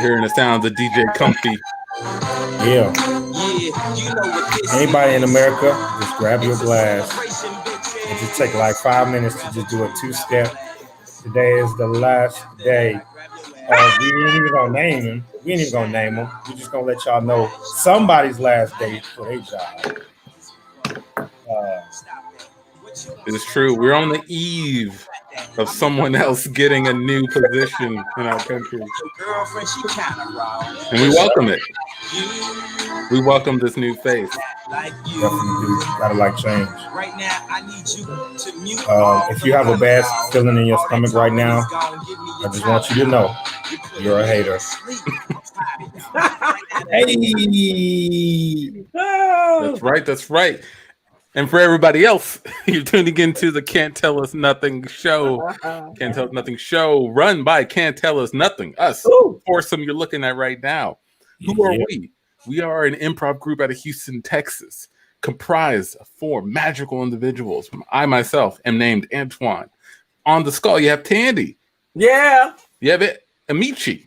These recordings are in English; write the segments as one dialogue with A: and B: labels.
A: hearing the sounds of DJ Comfy.
B: Yeah. Anybody in America, just grab your glass and just take like 5 minutes to just do a two-step. Today is the last day. We ain't even gonna name him. We ain't even gonna name him. We're just gonna let y'all know somebody's last day for their job.
A: It's true. We're on the eve of someone else getting a new position in our country. And we welcome it. We welcome this new face.
B: Definitely do. Gotta like change. If you have a bad feeling in your stomach right now, I just want you to know you're a hater. Hey!
A: That's right. That's right. And for everybody else, you're tuning into the Can't Tell Us Nothing show. Can't Tell Us Nothing show run by Can't Tell Us Nothing. Us. Foursome you're looking at right now. Who are we? We are an improv group out of Houston, Texas, comprised of 4 magical individuals. I myself am named Antoine. On the skull, you have Tandi.
C: Yeah.
A: You have Amechi.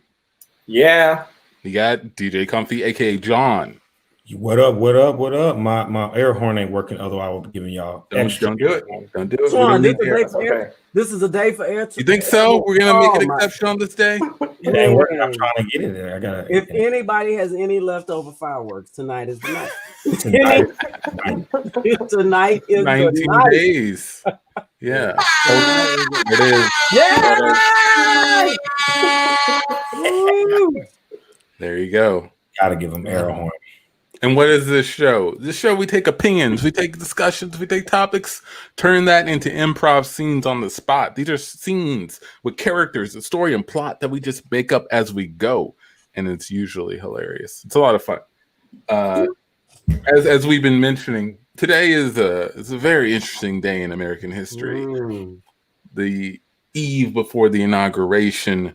D: Yeah.
A: You got DJ Comfy, aka John.
B: What up? What up? What up? My air horn ain't working. Otherwise, I would be giving y'all extra.
A: Don't do it. Don't do it.
C: John, this is a day for air.
A: You think so? We're gonna make an exception on this day.
B: It ain't working. I'm trying to get it there. I gotta.
C: If anybody has any leftover fireworks, tonight is the night. Tonight is
A: 19
C: the night.
A: days. Yeah. It is.
C: Yeah.
A: There you go.
B: Gotta give them air horn.
A: And what is this show? This show, we take opinions, we take discussions, we take topics, turn that into improv scenes on the spot. These are scenes with characters, a story and plot that we just make up as we go. And it's usually hilarious. It's a lot of fun. As we've been mentioning, today is a very interesting day in American history. The eve before the inauguration.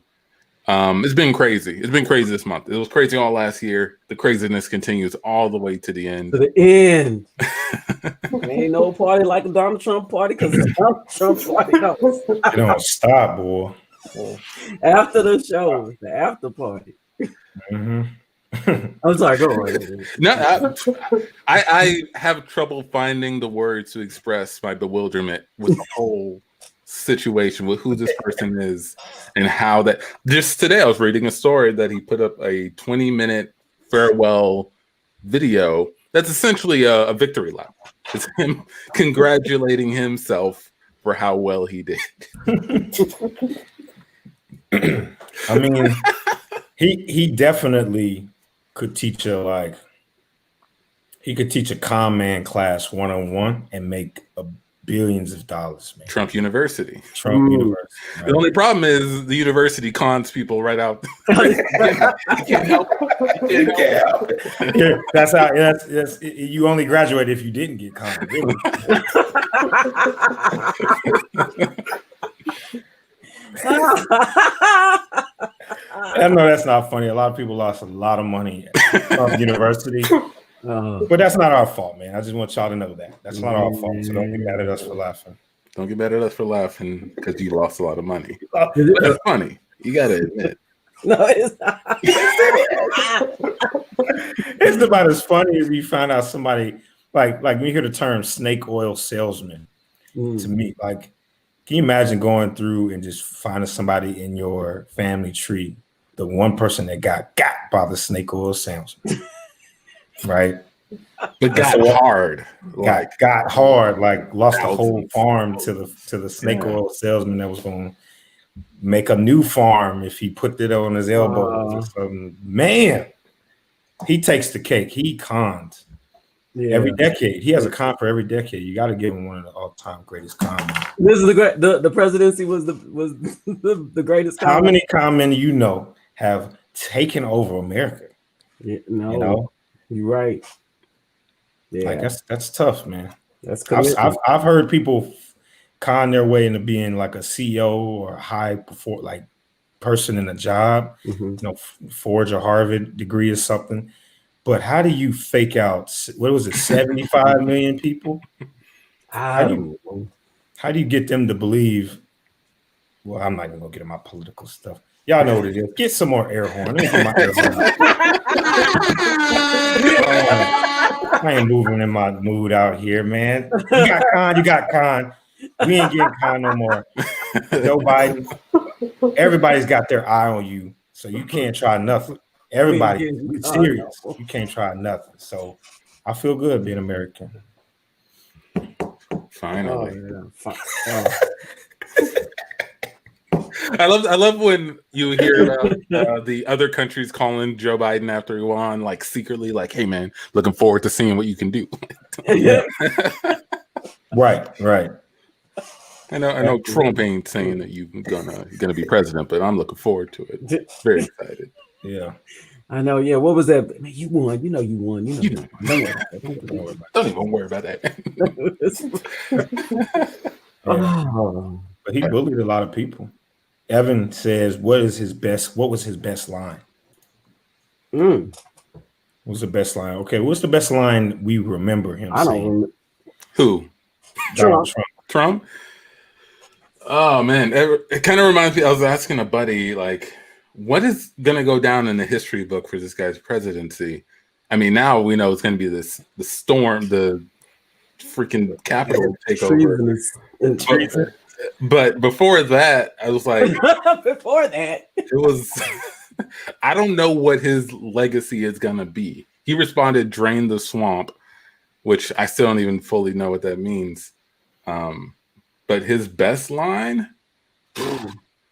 A: It's been crazy. It's been crazy this month. It was crazy all last year. The craziness continues all the way to the end.
C: To the end. Ain't no party like a Donald Trump party because it's Donald Trump party.
B: It don't stop, boy.
C: After the show, the after party. I'm sorry, go on.
A: No, I have trouble finding the words to express my bewilderment with the whole situation, with who this person is and how that. Just today I was reading a story that he put up a 20-minute farewell video that's essentially a victory lap. It's him congratulating himself for how well he did.
B: I mean, he definitely could teach a con man class 101 and make billions of dollars, man.
A: Trump University.
B: Right?
A: The only problem is the university cons people right out. You can't help it.
B: Yeah, that's how. That's you only graduate if you didn't get conned. Really. I know that's not funny. A lot of people lost a lot of money at Trump University. But that's not our fault, man. I just want y'all to know that. That's not our fault. So don't get mad at us for laughing.
A: Don't get mad at us for laughing because you lost a lot of money. It's funny. You got to admit.
C: No, it's not.
B: It's about as funny as you find out somebody, like when you hear the term snake oil salesman, to me, like, can you imagine going through and just finding somebody in your family tree, the one person that got by the snake oil salesman? Right,
A: but got hard,
B: got hard, like lost the whole farm to the snake oil salesman that was going to make a new farm if he put it on his elbows or something. Man, he takes the cake. He cons every decade. He has a con for every decade. You got to give him one of the all-time greatest con men.
C: This is the presidency was the greatest.
B: How many con men you know have taken over America?
C: Yeah, no. You know? You're right. Yeah,
B: like that's tough, man.
C: That's
B: I've heard people con their way into being like a CEO or a high person in a job. You know, forge a Harvard degree or something. But how do you fake out? What was it? 75 million people. How do you get them to believe? Well, I'm not even gonna get in my political stuff. Y'all know what it is. Get some more air horn. Let me get my air horn. I ain't moving in my mood out here, man. You got Con. We ain't getting Con no more. Joe Biden. Everybody's got their eye on you, so you can't try nothing. Everybody, it's serious. You can't try nothing. So I feel good being American.
A: Finally. I love when you hear about the other countries calling Joe Biden after he won, like secretly, like, "Hey man, looking forward to seeing what you can do."
B: Right.
A: I know Trump ain't saying that you're gonna be president, but I'm looking forward to it. Very excited.
B: Yeah.
C: I know. Yeah. What was that? Man, you won. You know you won. You know.
A: Don't even worry about that.
B: But he bullied a lot of people. Evan says, what was his best line? What's the best line? Okay, what's the best line we remember him saying?
A: Who? Trump? Oh man, it kind of reminds me. I was asking a buddy, like, what is gonna go down in the history book for this guy's presidency? I mean, now we know it's gonna be the storm, the freaking Capitol takeover. But before that, I was like,
C: before that,
A: it was. I don't know what his legacy is gonna be. He responded, "Drain the swamp," which I still don't even fully know what that means. But his best line,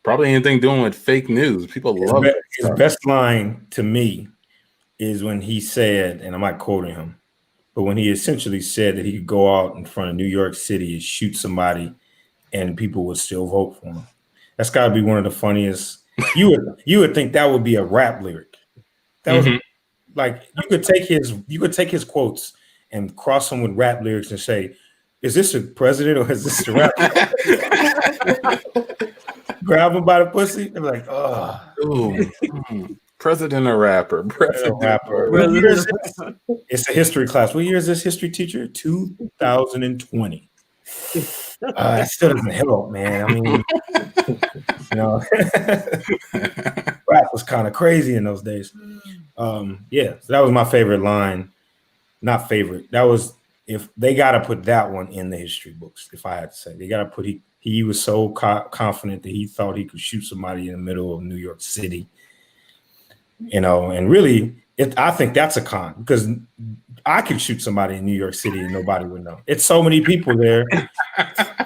A: probably anything doing with fake news. People love it.
B: His best line to me is when he said, and I'm not quoting him, but when he essentially said that he could go out in front of New York City and shoot somebody and people would still vote for him. That's got to be one of the funniest. You would think that would be a rap lyric. That was like you could take his quotes and cross them with rap lyrics and say, "Is this a president or is this a rap?" Grab him by the pussy and be like, "Oh,
A: president or rapper? President rapper."
B: It's a history class. What year is this history teacher? 2020. It still doesn't help, man. I mean, rap was kind of crazy in those days. So that was my favorite line. Not favorite. That was, if they got to put that one in the history books. If I had to say, they got to put he was so confident that he thought he could shoot somebody in the middle of New York City. And really, I think that's a con, because I could shoot somebody in New York City and nobody would know. It's so many people there.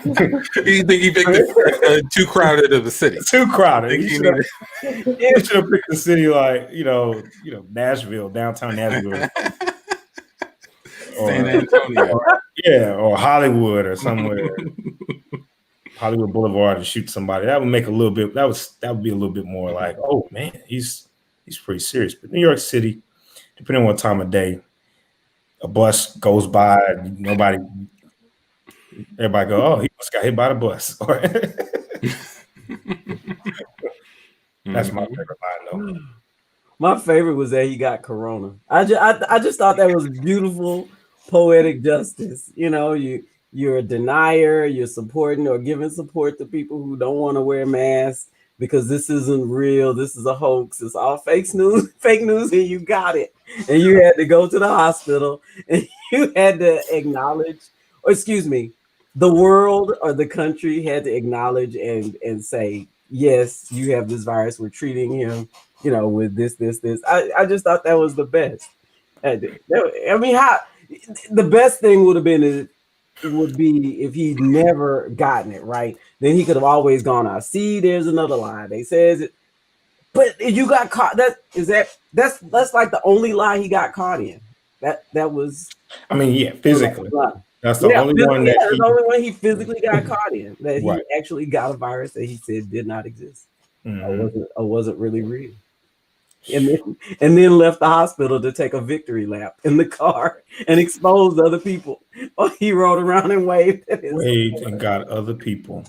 A: You think he picked too crowded of the city?
B: Too crowded. He should have picked the city like Nashville, downtown Nashville,
A: San Antonio,
B: or Hollywood or somewhere. Hollywood Boulevard, to shoot somebody. That would make a little bit. That would be a little bit more like, oh man, he's pretty serious. But New York City, depending on what time of day, a bus goes by, everybody go, oh, he must got hit by the bus. That's my favorite line, though.
C: My favorite was that he got corona. I just thought that was beautiful, poetic justice. You're a denier, you're supporting or giving support to people who don't want to wear masks because this isn't real, this is a hoax, it's all fake news, and you got it. And you had to go to the hospital and you had to acknowledge, the world or the country had to acknowledge and say, yes, you have this virus, we're treating him, with this. I just thought that was the best. I mean, the best thing would be if he'd never gotten it right. Then he could have always gone out. See, there's another line. They says it, but you got caught. That's like the only lie he got caught in. That was.
B: I mean, yeah, physically. That's the only one
C: the only one he physically got caught in. That he actually got a virus that he said did not exist. Or wasn't really real. And then left the hospital to take a victory lap in the car and exposed other people. He rode around and waved
B: and got other people.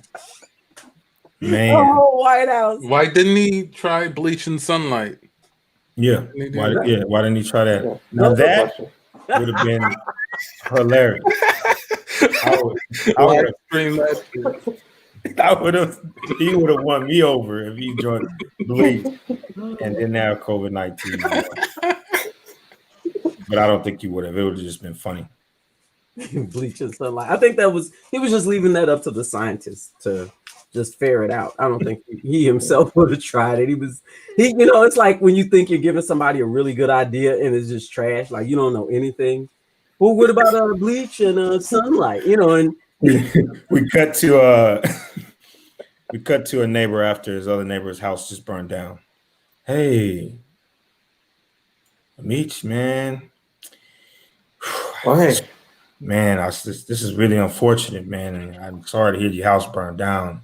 B: Man,
C: oh, White House.
A: Why didn't he try bleaching sunlight?
B: Yeah, why didn't he try that? Now that would have been hilarious. I would He would have won me over if he joined Bleach and didn't have COVID-19. But I don't think he would have. It would have just been funny.
C: Bleach and sunlight. I think he was just leaving that up to the scientists to just ferret out. I don't think he himself would have tried it. It's like when you think you're giving somebody a really good idea and it's just trash, like you don't know anything. Well, what about bleach and sunlight? And
B: we cut to a neighbor after his other neighbor's house just burned down. Hey, Amechi, man.
D: Hey.
B: Man, this is really unfortunate, man, and I'm sorry to hear your house burned down.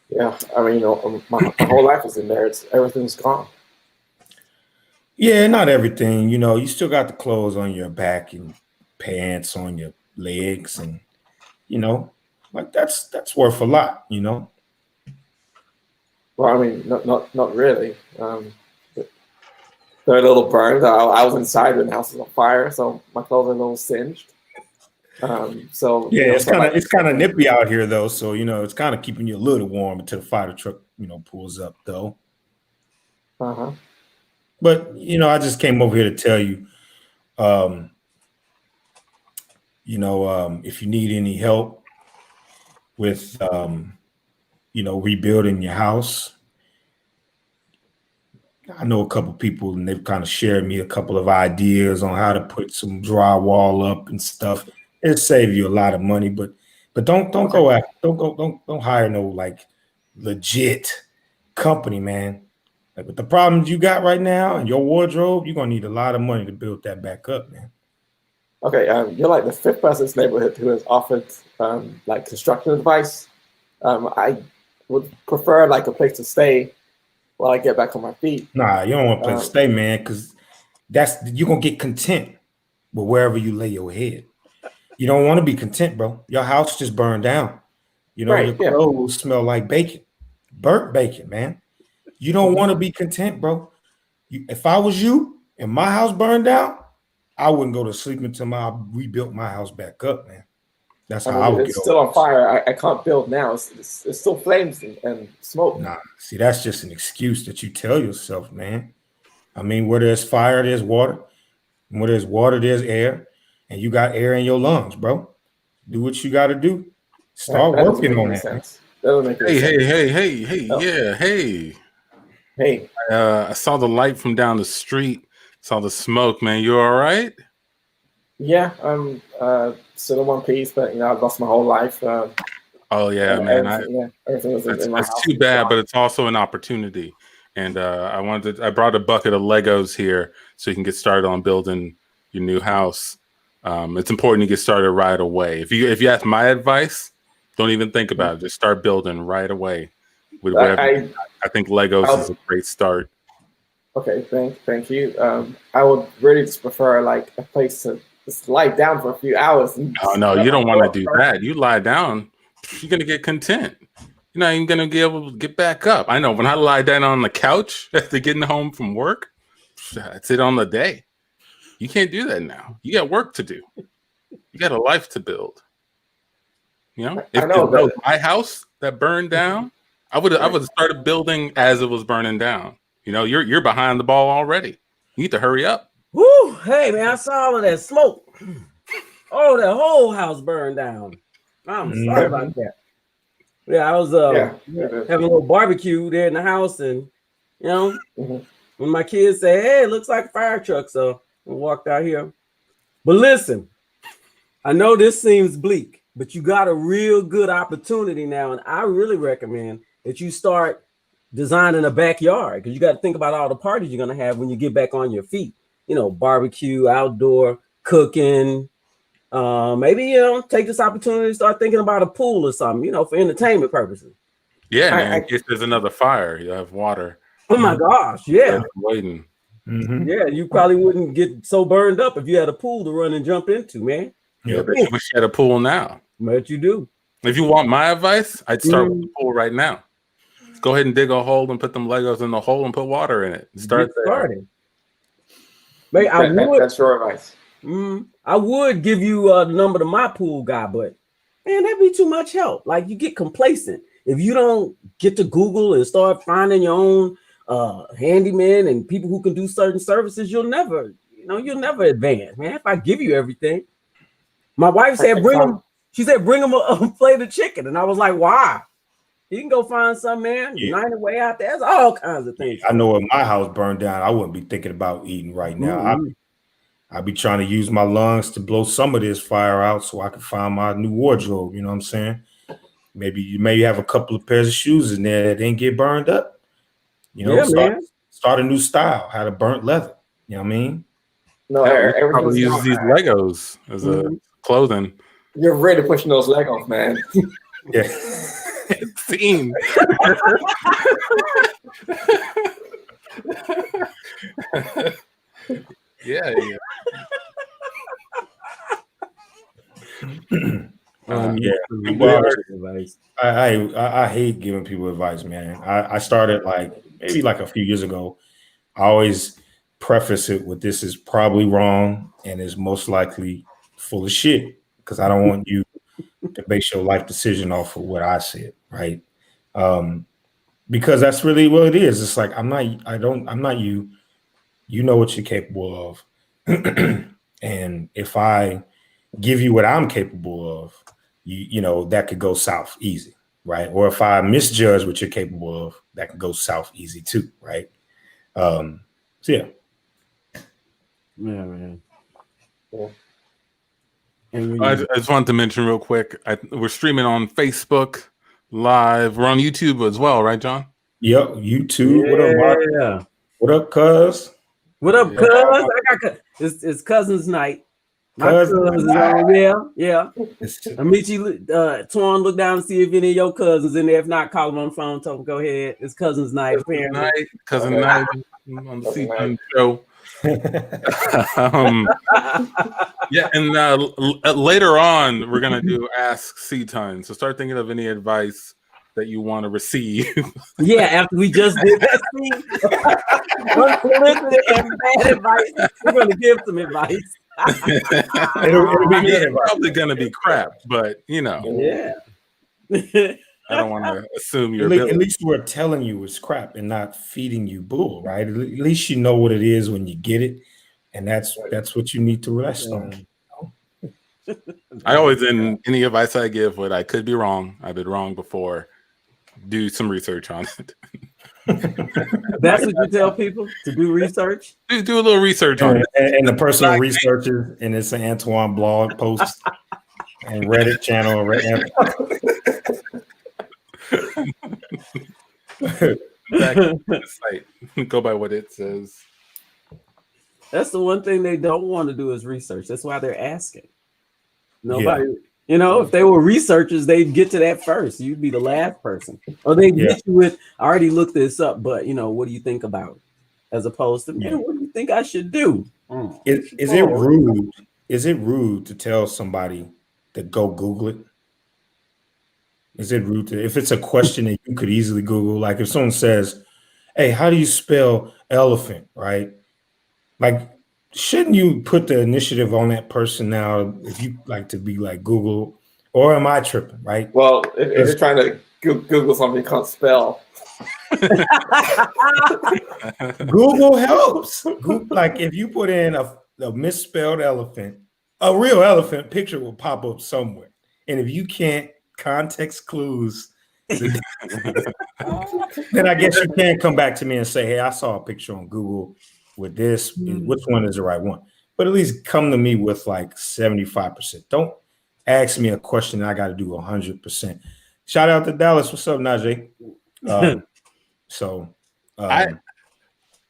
D: Yeah, I mean, my whole life is in there. Everything's gone.
B: Yeah, not everything. You still got the clothes on your back and pants on your legs, and like that's worth a lot.
D: Well, I mean, not really. They're a little burned. I was inside when the house was on fire, so my clothes are a little singed. So
B: yeah, it's kind of nippy out here though, so it's kind of keeping you a little warm until the fire truck pulls up though. But I just came over here to tell you, if you need any help with rebuilding your house, I know a couple people and they've kind of shared me a couple of ideas on how to put some drywall up and stuff. It'll save you a lot of money, but don't hire no like legit company, man. Like with the problems you got right now and your wardrobe, you're gonna need a lot of money to build that back up, man.
D: Okay, you're like the fifth person in this neighborhood who has offered like construction advice. I would prefer like a place to stay while I get back on my feet.
B: Nah, you don't want a place to stay, man, because you're gonna get content with wherever you lay your head. You don't want to be content, bro. Your house just burned down. Your clothes smell like bacon, burnt bacon, man. You don't want to be content, bro. If I was you and my house burned down, I wouldn't go to sleep until I rebuilt my house back up, man. That's how I would get over it.
D: It's still on fire. I can't build now. It's still flames and smoke.
B: Nah, see, that's just an excuse that you tell yourself, man. I mean, where there's fire, there's water. And where there's water, there's air. And you got air in your lungs, bro. Do what you got to do. Start working on that.
D: That doesn't make any sense.
A: Hey. I saw the light from down the street. Saw the smoke, man. You all right?
D: Yeah, I'm still in one piece, but I've lost my whole life.
A: Man.
D: Everything was in my house.
A: It's too bad, but it's also an opportunity. And I brought a bucket of Legos here so you can get started on building your new house. It's important to get started right away. If you ask my advice, don't even think about it. Just start building right away. With whatever. I think Legos is a great start.
D: Okay, thank you. I would really just prefer like a place to just lie down for a few hours.
A: No, you don't want to do that. You lie down, you're gonna get content. You're not even gonna be able to get back up. I know when I lie down on the couch after getting home from work, that's it on the day. You can't do that now. You got work to do. You got a life to build. If my house that burned down, I would have started building as it was burning down. You're behind the ball already. You need to hurry up.
C: Woo! Hey man, I saw all of that smoke. Oh, the whole house burned down. I'm sorry about that. Yeah, I was having a little barbecue there in the house, and when my kids say, "Hey, it looks like a fire truck," so I walked out here. But listen, I know this seems bleak, but you got a real good opportunity now, and I really recommend that you start designing a backyard, because you got to think about all the parties you're going to have when you get back on your feet. Barbecue, outdoor cooking. Maybe take this opportunity to start thinking about a pool or something, for entertainment purposes.
A: Yeah, in case there's another fire, you have water.
C: Oh my gosh, yeah.
A: Waiting.
B: Mm-hmm.
C: Yeah, you probably wouldn't get so burned up if you had a pool to run and jump into, man.
A: Yeah, but you wish you had a pool now.
C: But you do.
A: If you want my advice, I'd start with the pool right now. Go ahead and dig a hole and put them Legos in the hole and put water in it. Start there.
D: That's your advice.
C: I would give you the number to my pool guy, but man, that'd be too much help. Like you get complacent. if you don't get to Google and start finding your own handyman and people who can do certain services, you'll never advance, man. If I give you everything, my wife said, bring him a plate of chicken. And I was like, why? You can go find some man, United Way out there. There's all kinds of things.
B: I know if my house burned down, I wouldn't be thinking about eating right now. I'd be trying to use my lungs to blow some of this fire out so I can find my new wardrobe. You know what I'm saying? Maybe you have a couple of pairs of shoes in there that didn't get burned up. You know, start a new style, how to burnt leather. You know what I mean?
D: No,
A: probably use these Legos as a clothing.
D: You're really pushing those Legos, man.
B: Yeah.
A: Scene. Yeah.
B: I hate giving people advice, man. I started maybe a few years ago. I always preface it with this is probably wrong and is most likely full of shit because I don't want you to base your life decision off of what I said, right? Because that's really what it is. It's like I'm not you. You know what you're capable of. And if I give you what I'm capable of, you know, that could go south easy, right? Or if I misjudge what you're capable of, that could go south easy too, right? So yeah.
C: Yeah, man.
D: Yeah.
A: I just wanted to mention real quick, we're streaming on Facebook Live. We're on YouTube as well, right, John?
B: Yep, YouTube.
C: Yeah.
B: What up, cuz?
C: What up, cuz? It's cousins night. My cousins on, yeah. Amechi, Antoine, look down and see if any of your cousins in there. If not, call them on the phone. Tell them go ahead. It's cousins night.
A: Cousin night on the C-Time show. Yeah, and later on we're gonna do Ask C-Time. So start thinking of any advice that you want to receive. Yeah, after we just did that scene, unsolicited and bad advice, we're gonna give some advice. It'll be good. Probably gonna be crap, but you know. Yeah. I don't want to assume you're.
B: At least we're telling you it's crap and not feeding you bull, right? At least you know what it is when you get it, and that's what you need to rest on.
A: I always, in any advice I give, what I could be wrong. I've been wrong before. Do some research on it.
C: That's what you tell people to do research.
A: Do a little research on it,
B: and the person researches, and it's an Antoine blog post and Reddit channel.
A: Back to the site. Go by what it says.
C: That's the one thing they don't want to do is research. That's why they're asking. Nobody, you know, if they were researchers, they'd get to that first. You'd be the last person, or they'd get you with, I already looked this up, but you know, what do you think about it? As opposed to, man, what do you think I should do?
B: Is it rude? Is it rude to tell somebody to go Google it? Is it rude to, if it's a question that you could easily Google, like if someone says, hey, how do you spell elephant, right? Like, shouldn't you put the initiative on that person now if you like to be like Google, or am I tripping, right?
D: Well, if you're trying to Google something you can't spell.
B: Google helps. Like if you put in a misspelled elephant, a real elephant picture will pop up somewhere. And if you can't context clues, then I guess you can come back to me and say, hey, I saw a picture on Google with this. Which one is the right one? But at least come to me with like 75%. Don't ask me a question that I got to do 100%. Shout out to Dallas. What's up, Najee?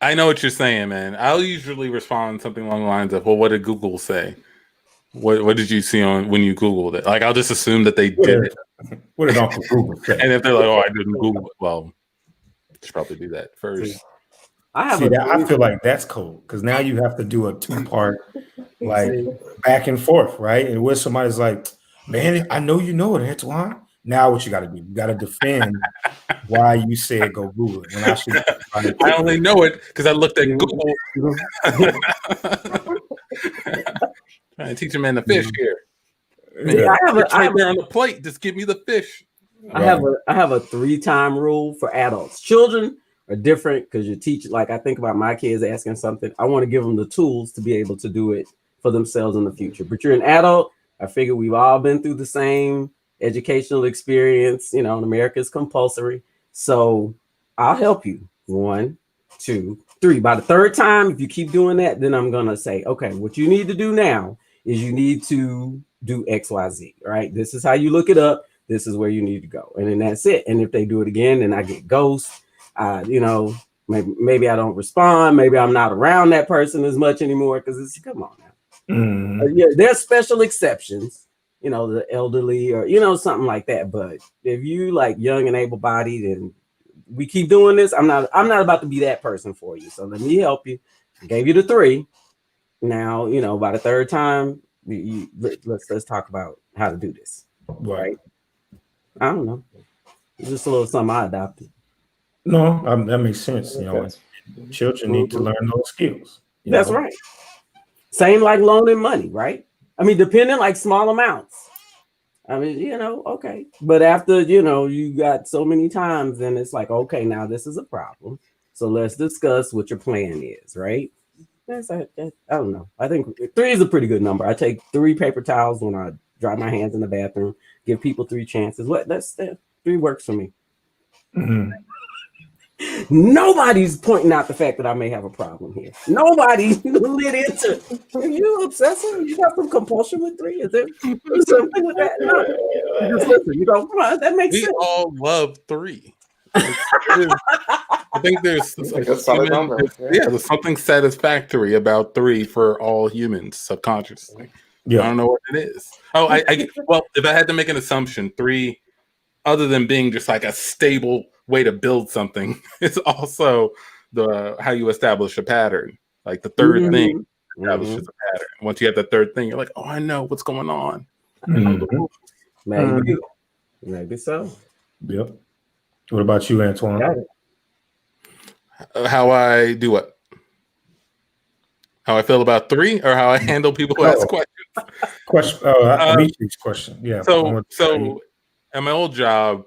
A: I know what you're saying, man. I'll usually respond something along the lines of, well, what did Google say? What did you see on when you Googled it? Like, I'll just assume that they did it.
B: What did Uncle Google say?
A: And if they're like, oh, I didn't Google it, well, should probably do that first.
B: I feel like that's cool because now you have to do a 2-part, like back and forth, right? And where somebody's like, man, I know you know it, Antoine. Now what you got to do? You got to defend why you said go Google it. When
A: I only know it because I looked at Google. Trying to teach a man to fish here. Man, I have on the plate. Just give me the fish.
C: I have a 3-time rule for adults. Children are different because you teach. Like I think about my kids asking something, I want to give them the tools to be able to do it for themselves in the future. But you're an adult. I figure we've all been through the same educational experience. You know, in America is compulsory. So I'll help you. 1, 2, 3. By the 3rd time, if you keep doing that, then I'm gonna say, okay, what you need to do now is you need to do XYZ. Right? This is how you look it up. This is where you need to go, and then that's it. And if they do it again, then I get ghosts. You know, maybe I don't respond. Maybe I'm not around that person as much anymore because it's come on now. Yeah, there's special exceptions. You know, the elderly or something like that. But if you like young and able-bodied, and we keep doing this, I'm not about to be that person for you. So let me help you. I gave you the 3. Now by the 3rd time, let's talk about how to do this. Right. I don't know. It's just a little something I adopted.
B: No, that makes sense. You know, children need to learn those skills.
C: That's right. Same like loaning money, right? I mean, depending like small amounts. I mean, okay. But after, you got so many times, then it's like, okay, now this is a problem. So let's discuss what your plan is, right? I don't know. I think 3 is a pretty good number. I take 3 paper towels when I dry my hands in the bathroom. Give people 3 chances. That's 3 works for me.
B: Mm-hmm.
C: Nobody's pointing out the fact that I may have a problem here. Nobody lit into. Are you obsessive? You got some compulsion with 3? Is there something with that? No. You just listen. You go, come on, that makes sense.
A: We all love 3. I think there's there's something satisfactory about 3 for all humans subconsciously. Yeah. I don't know what it is. Oh, well, if I had to make an assumption, 3, other than being just like a stable way to build something, it's also how you establish a pattern. Like the 3rd thing establishes a pattern. Once you have the 3rd thing, you're like, oh, I know what's going on.
C: Maybe so.
B: Yep. What about you, Antoine?
A: How I do what? How I feel about 3, or how I handle people who ask questions?
B: Amechi's question. Yeah.
A: So at my old job,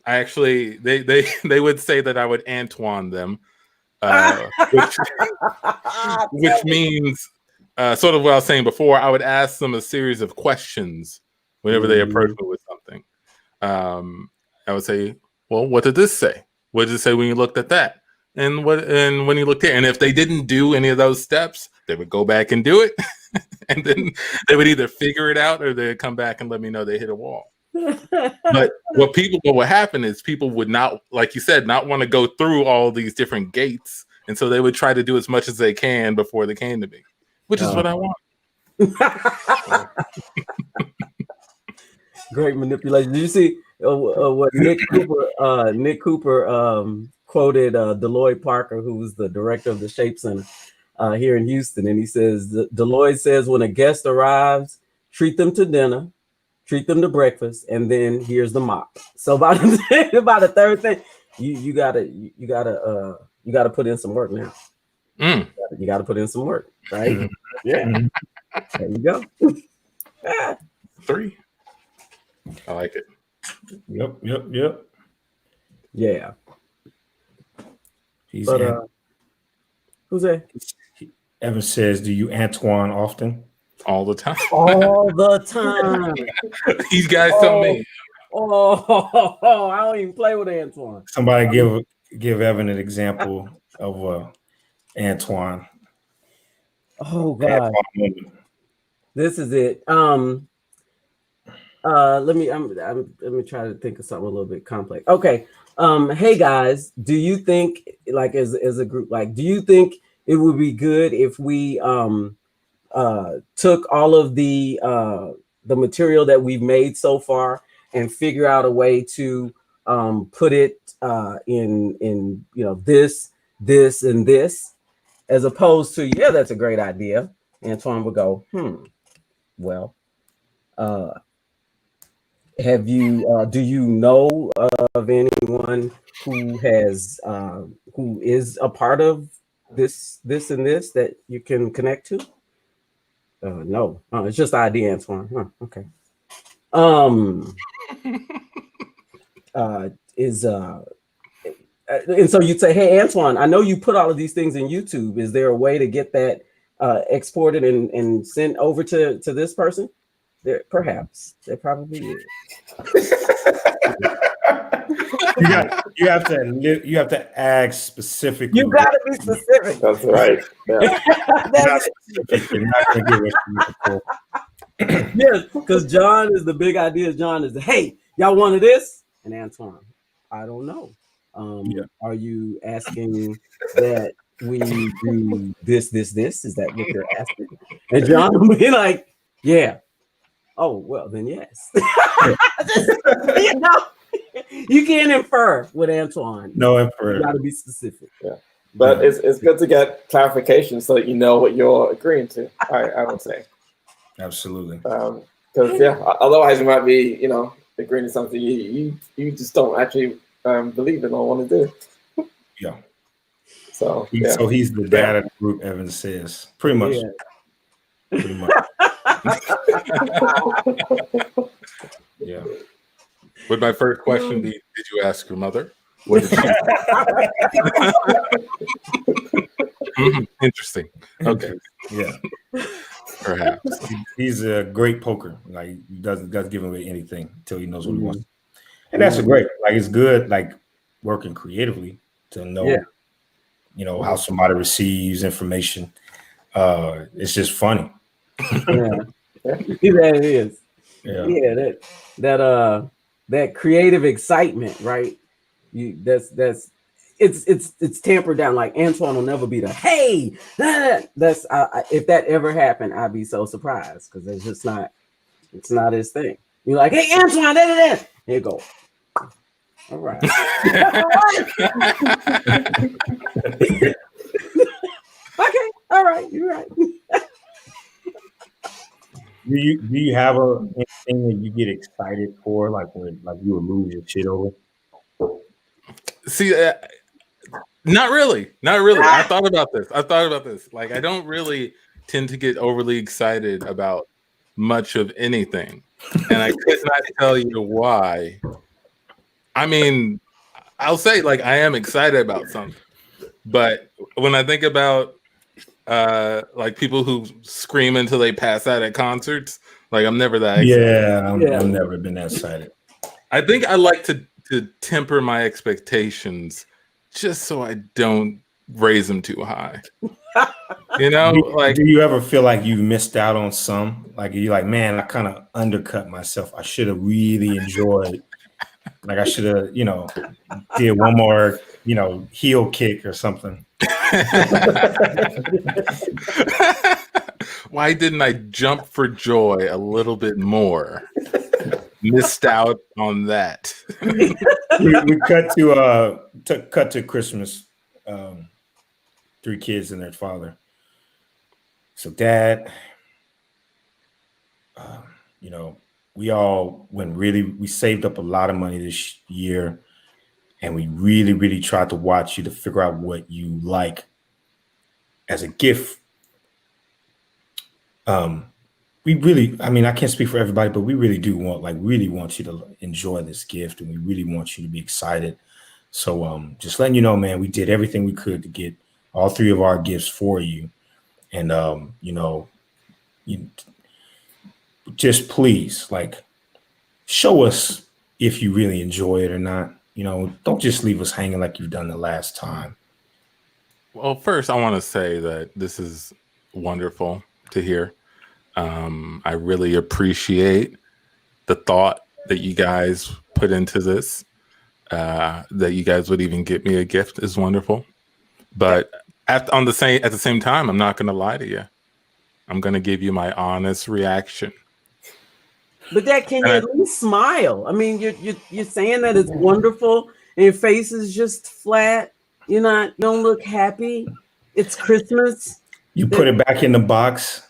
A: I actually they would say that I would Antoine them, which means sort of what I was saying before. I would ask them a series of questions whenever they approach me with something. I would say, well, what did this say? What did it say when you looked at that? And when you looked here? And if they didn't do any of those steps, they would go back and do it. And then they would either figure it out or they'd come back and let me know they hit a wall. But what would happen is people would not, like you said, not want to go through all these different gates. And so they would try to do as much as they can before they came to me, which is what I want.
C: Great manipulation. Did you see what Nick Cooper quoted Deloitte Parker, who was the director of the Shape Center here in Houston, and he says, Deloitte says, when a guest arrives, treat them to dinner, treat them to breakfast, and then here's the mop. So by the 3rd thing, you gotta put in some work now. You gotta put in some work, right? Yeah. There you go.
A: 3. I like it.
B: Yep.
C: Yeah. Who's that?
B: Evan says, do you Antoine often?
A: All the time.
C: All the time.
A: These guys tell me.
C: Oh, I don't even play with Antoine.
B: Somebody give Evan an example of Antoine.
C: Oh God. This is it. Let me try to think of something a little bit complex. Okay. Hey guys, do you think, like as a group, like, do you think it would be good if we took all of the material that we've made so far and figure out a way to put it in this, and this, as opposed to, yeah, that's a great idea. Antoine would go, well, have you do you know of anyone who has who is a part of this and this that you can connect to? No, it's just idea, Antoine. Okay. and so you'd say, hey, Antoine, I know you put all of these things in YouTube. Is there a way to get that exported and sent over to this person? There, perhaps. There probably is.
B: You have to ask specifically.
C: You gotta be specific.
D: That's right. Yeah.
C: That's it.
B: You're not gonna get what you're looking for.
C: Yes, because John is the big idea. John is, hey, y'all wanted this? And Antoine, I don't know. Are you asking that we do this? Is that what you're asking? And John will be like, yeah. Oh, well, then yes. You know, you can't infer with Antoine.
B: No infer.
C: You got to be specific.
D: Yeah. But it's good to get clarification so that you know what you're agreeing to. I would say.
B: Absolutely.
D: Because otherwise you might be, agreeing to something you just don't actually believe in or want to do.
B: Yeah.
D: So
B: he's the dad of the group, Evan says. Pretty much.
C: Yeah.
B: Pretty much. Yeah.
A: Would my first question be, did you ask your mother? What did she Interesting. Okay.
B: Yeah.
A: Perhaps.
B: He's a great poker. Like he doesn't give away anything until he knows what he wants. And that's great. Like it's good, like working creatively to know, how somebody receives information. It's just funny.
C: Yeah. That is. Yeah. That creative excitement, right? It's tempered down. Like Antoine will never be the hey. That's if that ever happened, I'd be so surprised because it's not his thing. You're like, hey Antoine, that. Here you go. All right. Okay. All right. You're right.
B: Do you have anything that you get excited for, like when you would lose your shit over?
A: See, not really. I thought about this. Like, I don't really tend to get overly excited about much of anything, and I could not tell you why. I mean, I'll say like I am excited about something, but when I think about like people who scream until they pass out at concerts, like I'm never that excited.
B: I've never been that excited.
A: I think I like to temper my expectations just so I don't raise them too high.
B: Do you ever feel like you missed out on some? Like you're like, man, I kind of undercut myself. I should have really enjoyed. Like I should have, did one more, heel kick or something.
A: Why didn't I jump for joy a little bit more? Missed out on that.
B: we cut to Christmas. 3 kids and their father. So Dad, we saved up a lot of money this year, and we really, really tried to watch you to figure out what you like as a gift. We really, I can't speak for everybody, but we really do want you to enjoy this gift, and we really want you to be excited. So just letting you know, man, we did everything we could to get all 3 of our gifts for you. And just please, like, show us if you really enjoy it or not. Don't just leave us hanging like you've done the last time.
A: Well, first, I want to say that this is wonderful to hear. I really appreciate the thought that you guys put into this. That you guys would even get me a gift is wonderful. But at the same time, I'm not going to lie to you. I'm going to give you my honest reaction.
C: But Dad, can you at least smile? I mean, you're saying that it's wonderful, and your face is just flat. You don't look happy. It's Christmas.
B: You put it back in the box.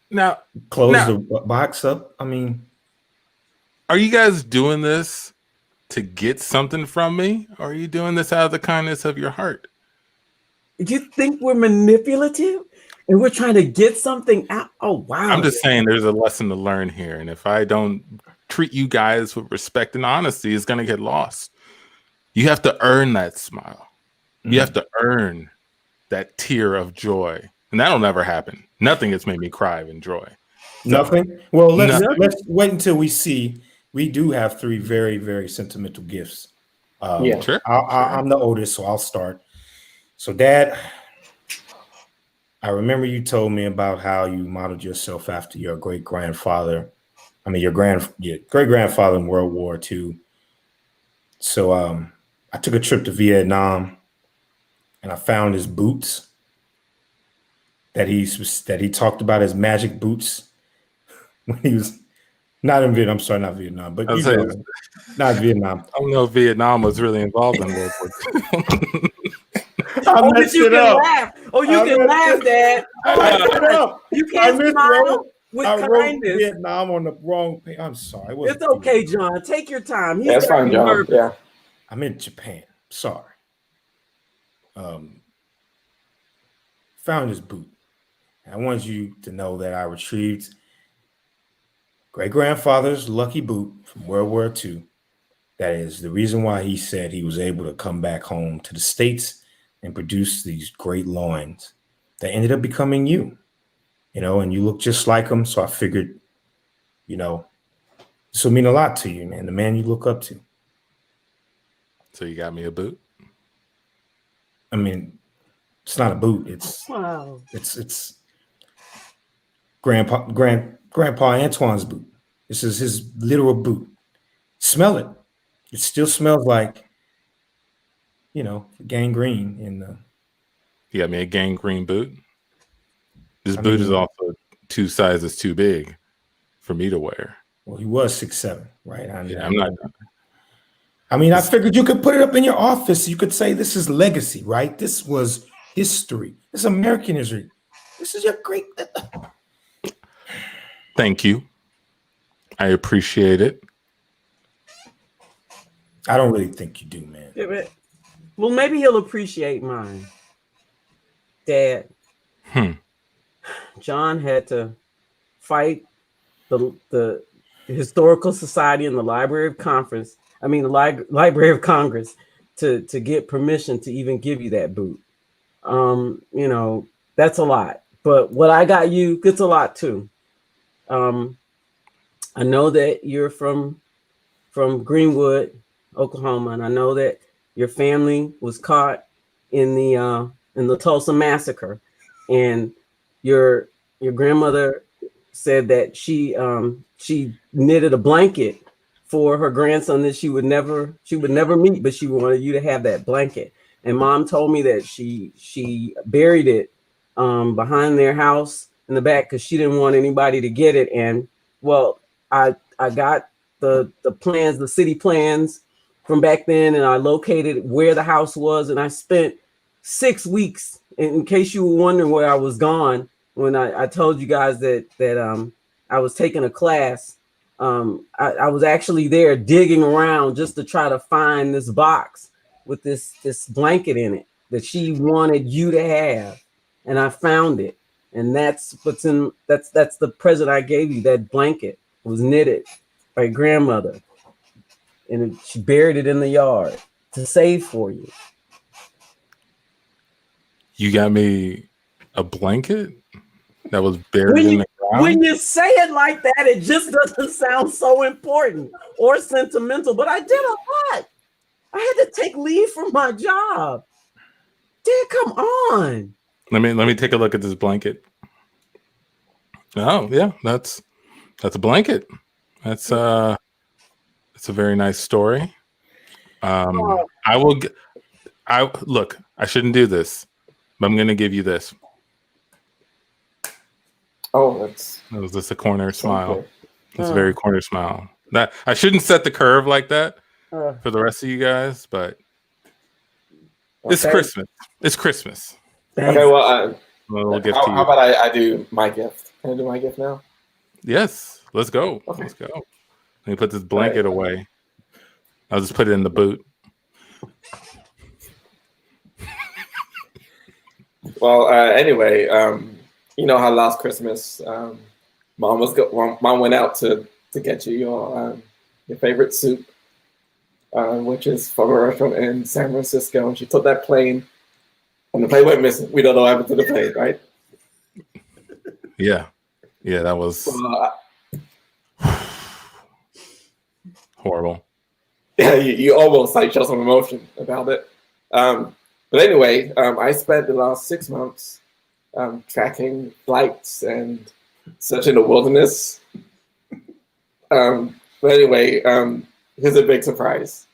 A: Now,
B: close the box up. I mean,
A: are you guys doing this to get something from me, or are you doing this out of the kindness of your heart?
C: You think we're manipulative and we're trying to get something out? Oh, wow.
A: I'm just saying there's a lesson to learn here. And if I don't treat you guys with respect and honesty is going to get lost. You have to earn that smile. You have to earn that tear of joy. And that'll never happen. Nothing has made me cry in joy. So,
B: nothing. Well, let's wait until we see. We do have 3 very, very sentimental gifts.
A: Sure.
B: I'm the oldest, so I'll start. So, Dad, I remember you told me about how you modeled yourself after your great grandfather. I mean, your great grandfather in World War II. So, I took a trip to Vietnam, and I found his boots that he talked about, his magic boots when he was not in Vietnam. I'm sorry, not Vietnam, but you know, not Vietnam.
A: I don't know if Vietnam was really involved in World War II.
C: Oh, but you can laugh. Oh, you can laugh, Dad. You can't smile with kindness.
B: Wrote Vietnam on the wrong page. I'm sorry.
C: It's okay, John. Take your time.
D: That's fine, John. Yeah.
B: I'm in Japan. Sorry. Found his boot. I want you to know that I retrieved great-grandfather's lucky boot from World War II. That is the reason why he said he was able to come back home to the States and produce these great loins that ended up becoming you, and you look just like him. So I figured, this will mean a lot to you, man, the man you look up to.
A: So you got me a boot?
B: I mean, it's not a boot. It's Grandpa Antoine's boot. This is his literal boot. Smell it. It still smells like, gangrene in the.
A: You got me a gangrene boot? This boot is also 2 sizes too big for me to wear.
B: Well, he was 6'7", right?
A: I'm not.
B: I figured you could put it up in your office. You could say this is legacy, right? This was history. This is American history. This is your great.
A: Thank you. I appreciate it.
B: I don't really think you do, man.
C: Yeah, but, well, maybe he'll appreciate mine. Dad. John had to fight the Historical Society and the Library of Congress. Library of Congress to get permission to even give you that boot. That's a lot. But what I got you, it's a lot too. I know that you're from Greenwood, Oklahoma, and I know that your family was caught in the Tulsa massacre, and your grandmother said that she knitted a blanket for her grandson that she would never meet, but she wanted you to have that blanket. And Mom told me that she buried it behind their house in the back because she didn't want anybody to get it. And well, I got the plans, the city plans from back then, and I located where the house was, and I spent 6 weeks, in case you were wondering where I was gone, when I told you guys that I was taking a class. I was actually there digging around just to try to find this box with this blanket in it that she wanted you to have, and I found it, and that's the present I gave you. That blanket was knitted by your grandmother, and she buried it in the yard to save for you.
A: You got me a blanket that was buried in the ground?
C: When you say it like that, it just doesn't sound so important or sentimental, but I did a lot. I had to take leave from my job. Dad, come on.
A: Let me take a look at this blanket. Oh, yeah, that's a blanket. That's a very nice story. I shouldn't do this, but I'm going to give you this.
D: Oh, that
A: was just a corner smile. It's a very corner smile. That I shouldn't set the curve like that for the rest of you guys, but it's Christmas. It's Christmas.
D: Okay, well,
A: how
D: about I do my gift? Can I do my gift now?
A: Yes, let's go.
D: Okay.
A: Let's go. Let me put this blanket away. I'll just put it in the boot.
D: Well, anyway, you know how last Christmas, Mom went out to to get you your favorite soup, which is from a restaurant in San Francisco. And she took that plane, and the plane went missing. We don't know what happened to the plane, right?
A: Yeah, that was horrible.
D: Yeah, you almost like show some emotion about it. But anyway, I spent the last 6 months tracking flights and searching the wilderness. But anyway, here's a big surprise.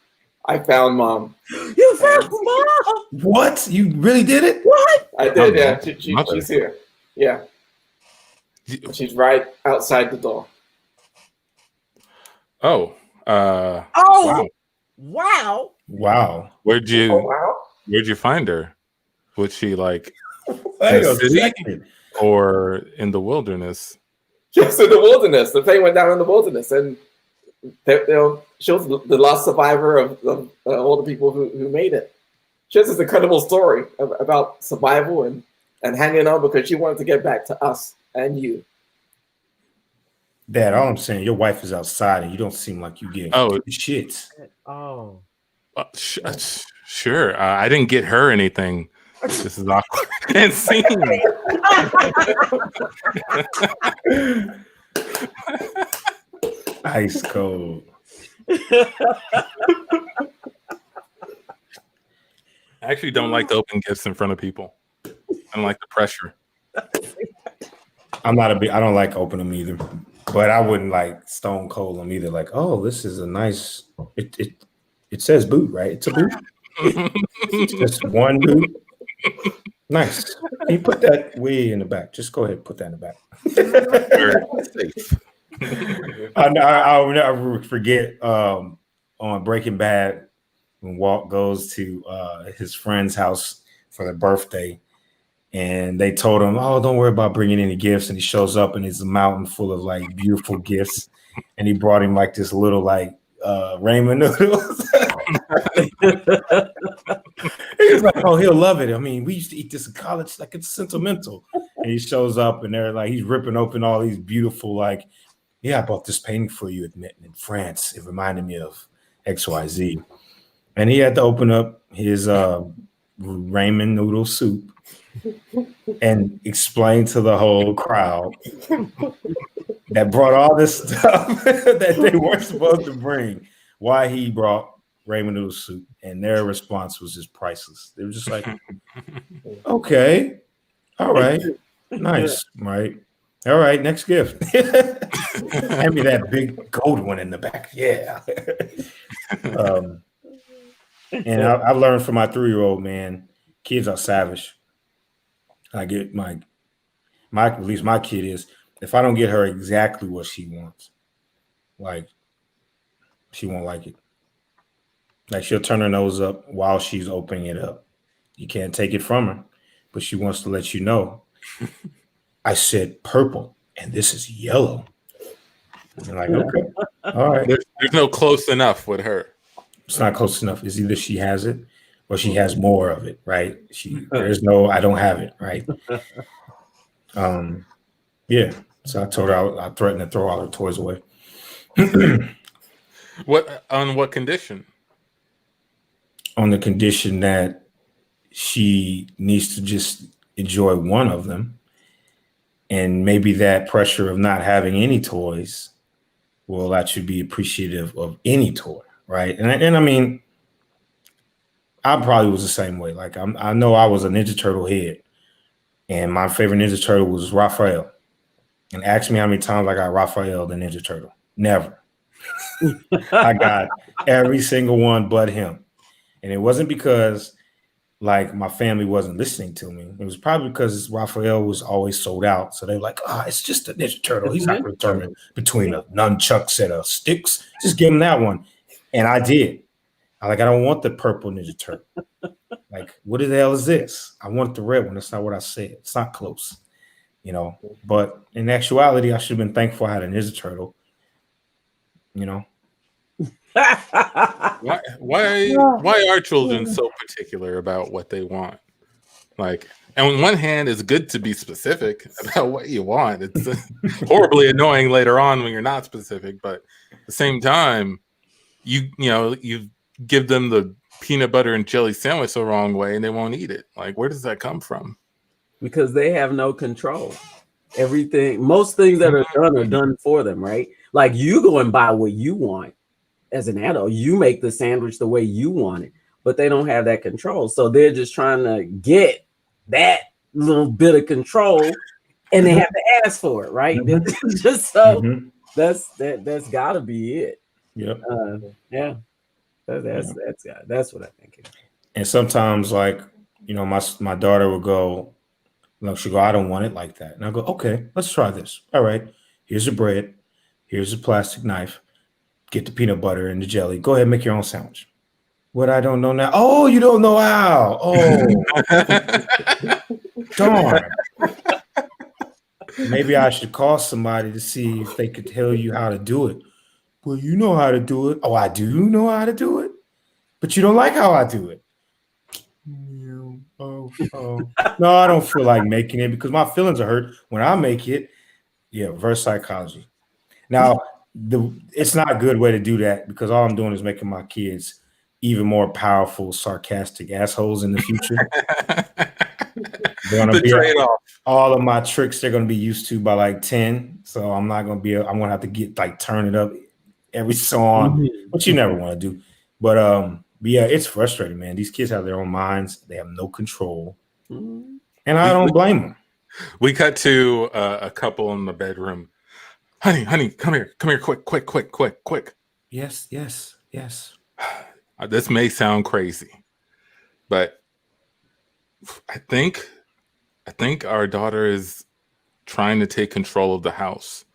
D: I found Mom.
C: You found Mom?
B: What? You really did it?
C: What?
D: I did, yeah. She's here. Yeah. She's right outside the door.
A: Oh.
C: Wow.
A: Where'd you find her? Was she like in the city or in the wilderness?
D: Just in the wilderness. The plane went down in the wilderness, and she was the last survivor of all the people who made it. She has this incredible story about survival and hanging on because she wanted to get back to us and you.
B: Dad, all I'm saying, your wife is outside, and you don't seem like you get shit.
C: Oh.
A: Sure. I didn't get her anything. This is awkward and scene.
B: Ice cold.
A: I actually don't like to open gifts in front of people. I don't like the pressure.
B: I don't like opening them either, but I wouldn't like stone cold them either. Like, oh, this is a nice. It says boot, right? It's a boot. It's just one boot. Nice. Can you put that way in the back? Just go ahead and put that in the back. I'll never forget on Breaking Bad when Walt goes to his friend's house for their birthday, and they told him, "Oh, don't worry about bringing any gifts." And he shows up, and it's a mountain full of like beautiful gifts, and he brought him like this little like ramen noodles. He was like, "Oh, he'll love it. I mean, we used to eat this in college, like it's sentimental." And he shows up, and they're like, he's ripping open all these beautiful, like, "Yeah, I bought this painting for you in France. It reminded me of XYZ." And he had to open up his ramen noodle soup and explain to the whole crowd that brought all this stuff that they weren't supposed to bring, why he brought ramen noodle soup. And their response was just priceless. They were just like, okay, all right, nice, right? All right, next gift. Hand me that big gold one in the back. Yeah. And I learned from my 3-year-old, man, kids are savage. I get at least my kid is, if I don't get her exactly what she wants, like, she won't like it. Like, she'll turn her nose up while she's opening it up. You can't take it from her, but she wants to let you know, I said purple, and this is yellow. And like, okay, all right.
A: There's no close enough with her.
B: It's not close enough. It's either she has it or she has more of it, right? There's no, I don't have it, right? Yeah. So I told her I threatened to throw all her toys away.
A: On what condition?
B: On the condition that she needs to just enjoy one of them. And maybe that pressure of not having any toys will let you be appreciative of any toy, right? And I mean, I probably was the same way. Like, I know I was a Ninja Turtle head, and my favorite Ninja Turtle was Raphael. And ask me how many times I got Raphael the Ninja Turtle. Never. I got every single one but him. And it wasn't because like my family wasn't listening to me. It was probably because Raphael was always sold out. So they're like, it's just a Ninja Turtle. He's not going to determine between a nunchuck set of sticks. Just give him that one. And I did. I don't want the purple Ninja Turtle. Like, what the hell is this? I want the red one. That's not what I said. It's not close, you know. But in actuality, I should have been thankful I had a Ninja Turtle, you know.
A: Why are children so particular about what they want? Like, and on one hand, it's good to be specific about what you want. It's horribly annoying later on when you're not specific, but at the same time, you give them the peanut butter and jelly sandwich the wrong way and they won't eat it. Like, where does that come from?
C: Because they have no control. Most things that are done for them, right? Like you go and buy what you want as an adult. You make the sandwich the way you want it, but they don't have that control. So they're just trying to get that little bit of control and they have to ask for it, right? Just so that's gotta be it.
B: Yep.
C: Yeah. That's what I think.
B: And sometimes, like, my daughter will go, she'll go, I don't want it like that. And I'll go, okay, let's try this. All right, here's the bread. Here's a plastic knife. Get the peanut butter and the jelly. Go ahead and make your own sandwich. What I don't know now. Oh, you don't know how. Oh, darn. Maybe I should call somebody to see if they could tell you how to do it. Well, you know how to do it. Oh, I do know how to do it. But you don't like how I do it. Oh. No, I don't feel like making it because my feelings are hurt when I make it. Yeah, reverse psychology. Now, it's not a good way to do that because all I'm doing is making my kids even more powerful, sarcastic assholes in the future. The trade-off. All of my tricks they're going to be used to by like 10. So I'm not going to be. I'm going to have to get turn it up every song, which you never want to do. But yeah, it's frustrating, man. These kids have their own minds. They have no control, and I don't blame them.
A: We cut to a couple in the bedroom. Honey, come here, quick.
B: Yes.
A: This may sound crazy, but I think our daughter is trying to take control of the house.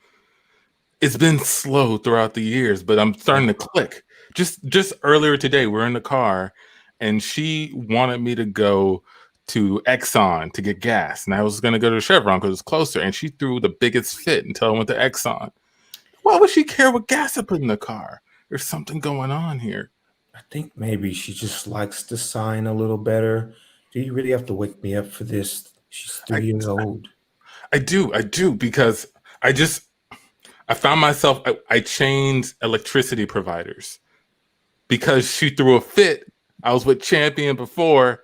A: It's been slow throughout the years, but I'm starting to click. Just earlier today, we're in the car, and she wanted me to go to Exxon to get gas, and I was going to go to Chevron because it's closer, and she threw the biggest fit until I went to Exxon. Why would she care what gas I put in the car? There's something going on here.
B: I think maybe she just likes the sign a little better. Do you really have to wake me up for this? She's 3 years old.
A: I do, because I found myself, I changed electricity providers because she threw a fit. I was with Champion before,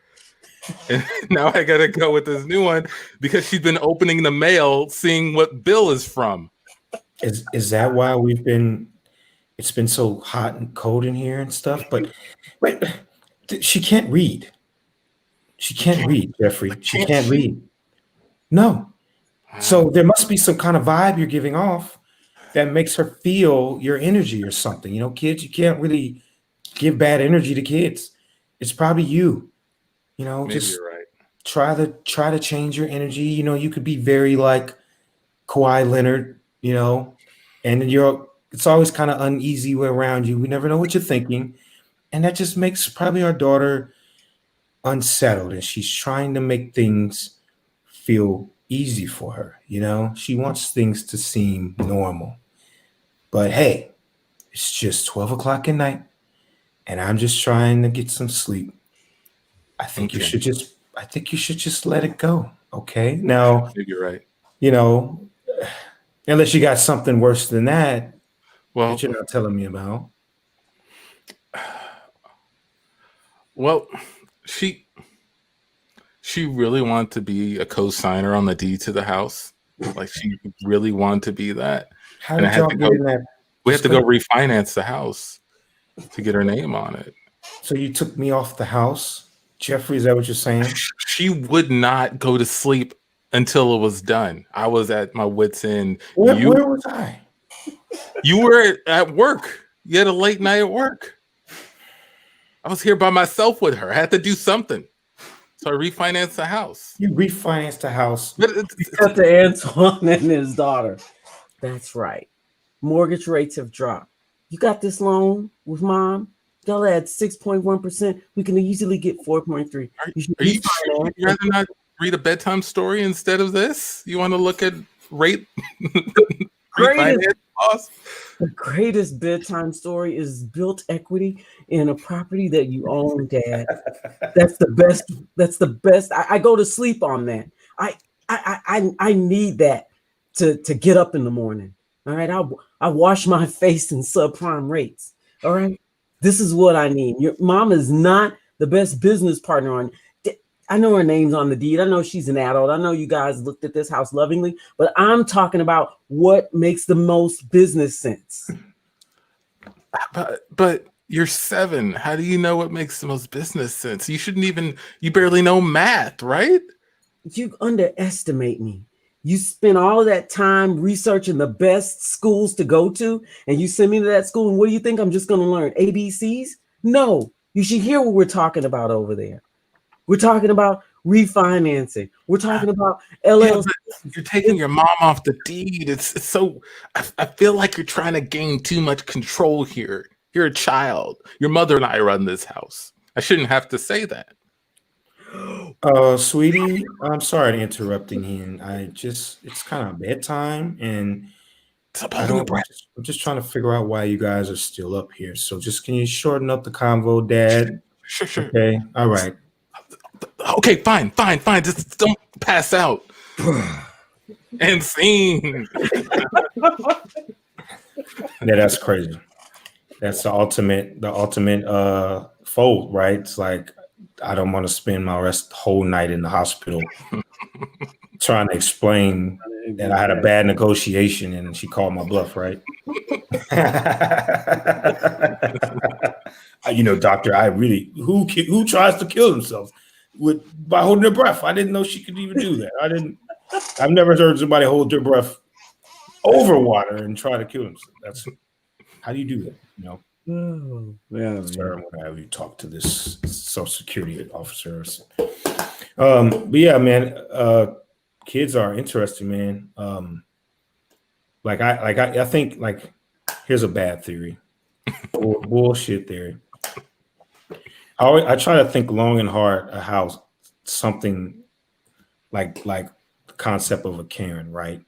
A: and now I got to go with this new one because she's been opening the mail, seeing what bill is from.
B: Is that why it's been so hot and cold in here and stuff? But wait, she can't read. She can't read, Jeffrey. She can't read. No. So there must be some kind of vibe you're giving off that makes her feel your energy or something. Kids, you can't really give bad energy to kids. It's probably you.
A: Maybe
B: just
A: you're right.
B: Try to change your energy. You could be very like Kawhi Leonard, and it's always kind of uneasy around you. We never know what you're thinking. And that just makes probably our daughter unsettled, and she's trying to make things feel easy for her. She wants things to seem normal. But hey, it's just 12 o'clock at night, and I'm just trying to get some sleep. I think you should just let it go. Okay. Now,
A: you're right.
B: Unless you got something worse than that,
A: that
B: you're not telling me about.
A: Well, she really wanted to be a co-signer on the deed to the house. Like she really wanted to be that.
B: How did y'all get in that?
A: We have to go refinance the house to get her name on it.
B: So you took me off the house, Jeffrey? Is that what you're saying?
A: She would not go to sleep until it was done. I was at my wit's end.
B: Where was I?
A: You were at work. You had a late night at work. I was here by myself with her. I had to do something. So I refinanced the house.
B: You refinanced the house.
C: Except to Antoine and his daughter. That's right. Mortgage rates have dropped. You got this loan with mom? Y'all at 6.1%. We can easily get 4.3.
A: Are you sure you'd rather not read a bedtime story instead of this? You want to look at rate
C: The greatest bedtime story is built equity in a property that you own, Dad. That's the best. That's the best. I go to sleep on that. I need that to get up in the morning. All right. I wash my face in subprime rates. All right. This is what I need. Your mom is not the best business partner on. I know her name's on the deed. I know she's an adult. I know you guys looked at this house lovingly, but I'm talking about what makes the most business sense.
A: But you're 7. How do you know what makes the most business sense? You barely know math, right?
C: You underestimate me. You spend all of that time researching the best schools to go to, and you send me to that school, and what do you think I'm just going to learn? ABCs? No, you should hear what we're talking about over there. We're talking about refinancing. We're talking about LLC.
A: Yeah, you're taking your mom off the deed. It's so. I feel like you're trying to gain too much control here. You're a child. Your mother and I run this house. I shouldn't have to say that.
B: Sweetie, I'm sorry to interrupting you. It's kind of bedtime, and I'm just trying to figure out why you guys are still up here. So can you shorten up the convo, Dad?
A: Sure.
B: Okay, all right.
A: Okay, fine. Just don't pass out. And scene.
B: Yeah, that's crazy. That's the ultimate fold, right? It's like I don't want to spend my whole night in the hospital trying to explain that I had a bad negotiation and she called my bluff, right? Doctor, who tries to kill themselves by holding their breath? I didn't know she could even do that. I've never heard somebody hold their breath over water and try to kill themselves. How do you do that? Sir, I'm gonna have you talk to this Social Security officer. But yeah, man, kids are interesting, man. I think here's a bad theory, bullshit theory. I try to think long and hard of how something like the concept of a Karen, right?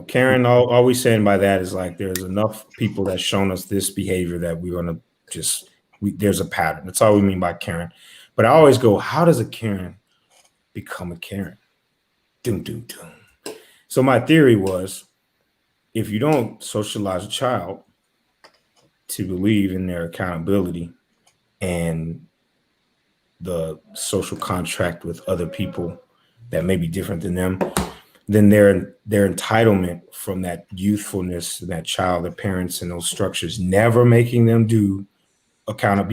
B: Karen, all we saying by that is there's enough people that's shown us this behavior that we're gonna there's a pattern. That's all we mean by Karen. But I always go, how does a Karen become a Karen? Doom. So my theory was, if you don't socialize a child to believe in their accountability and the social contract with other people that may be different than them, then their entitlement from that youthfulness, that child, their parents and those structures never making them be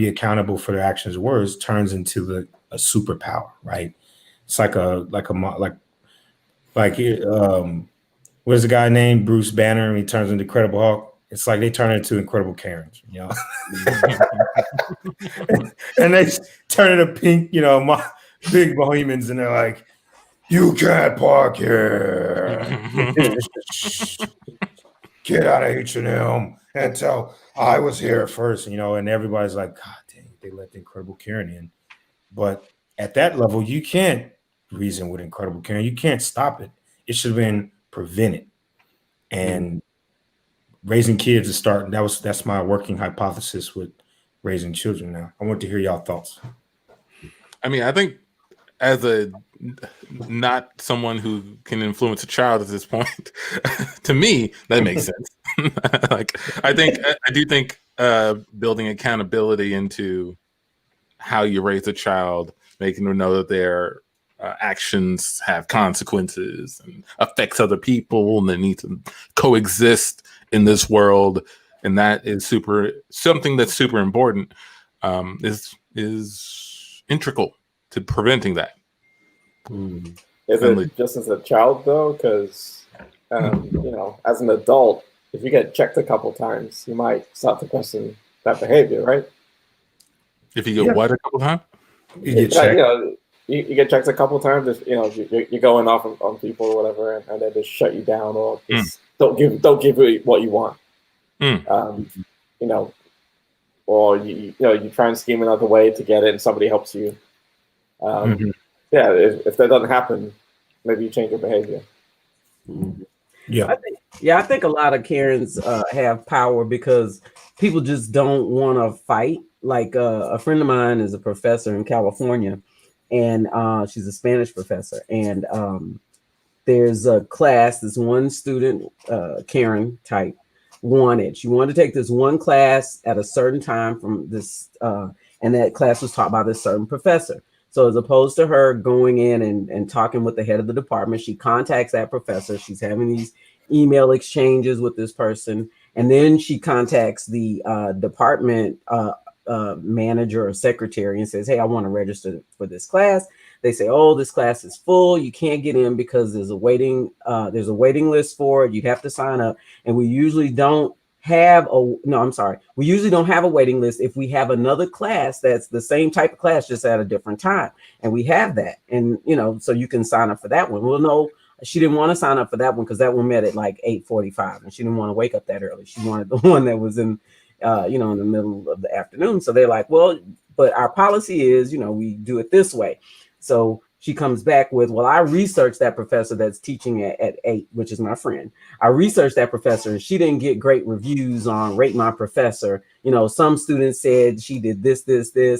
B: accountable for their actions and words turns into a superpower, right? It's what is the guy named Bruce Banner, and he turns into Incredible Hulk. It's like they turn into Incredible Karens, and they turn into pink, big bohemians, and they're like, "You can't park here. Get out of H&M and tell I was here first." And everybody's like, "God dang, they let the Incredible Karen in." But at that level, you can't reason with Incredible Karen. You can't stop it. It should have been prevented. And raising kids is starting. That's my working hypothesis with raising children now. I want to hear y'all thoughts.
A: I mean, I think as not someone who can influence a child at this point, to me, that makes sense. I do think building accountability into how you raise a child, making them know that their actions have consequences and affects other people, and they need to coexist in this world, and that is something that's super important. Is integral to preventing that.
D: Is it just as a child though? Because as an adult, if you get checked a couple times, you might start to question that behavior, right?
A: If you get what a couple times?
B: You get checked.
D: You get checked a couple times. If you're going off on people or whatever, and they just shut you down or just don't give you what you want. Or you try and scheme another way to get it, and somebody helps you. Yeah, if that doesn't happen, maybe you change your behavior.
B: Yeah.
C: I think a lot of Karens have power because people just don't want to fight. Like a friend of mine is a professor in California, and she's a Spanish professor. And there's a class, this one student, Karen type, wanted. She wanted to take this one class at a certain time from this, and that class was taught by this certain professor. So as opposed to her going in and talking with the head of the department, she contacts that professor. She's having these email exchanges with this person, and then she contacts the department manager or secretary and says, "Hey, I want to register for this class." They say, "Oh, this class is full. You can't get in because there's a waiting list for it. You'd have to sign up, and we usually don't have we usually don't have a waiting list if we have another class that's the same type of class just at a different time, and we have that, and so you can sign up for that one." Well, no, she didn't want to sign up for that one because that one met at like 8:45, and she didn't want to wake up that early. She wanted the one that was in in the middle of the afternoon. So they're like, "Well, but our policy is we do it this way." So she comes back with, "Well, I researched that professor that's teaching at 8, which is my friend. I researched that professor, and she didn't get great reviews on Rate My Professor. Some students said she did this,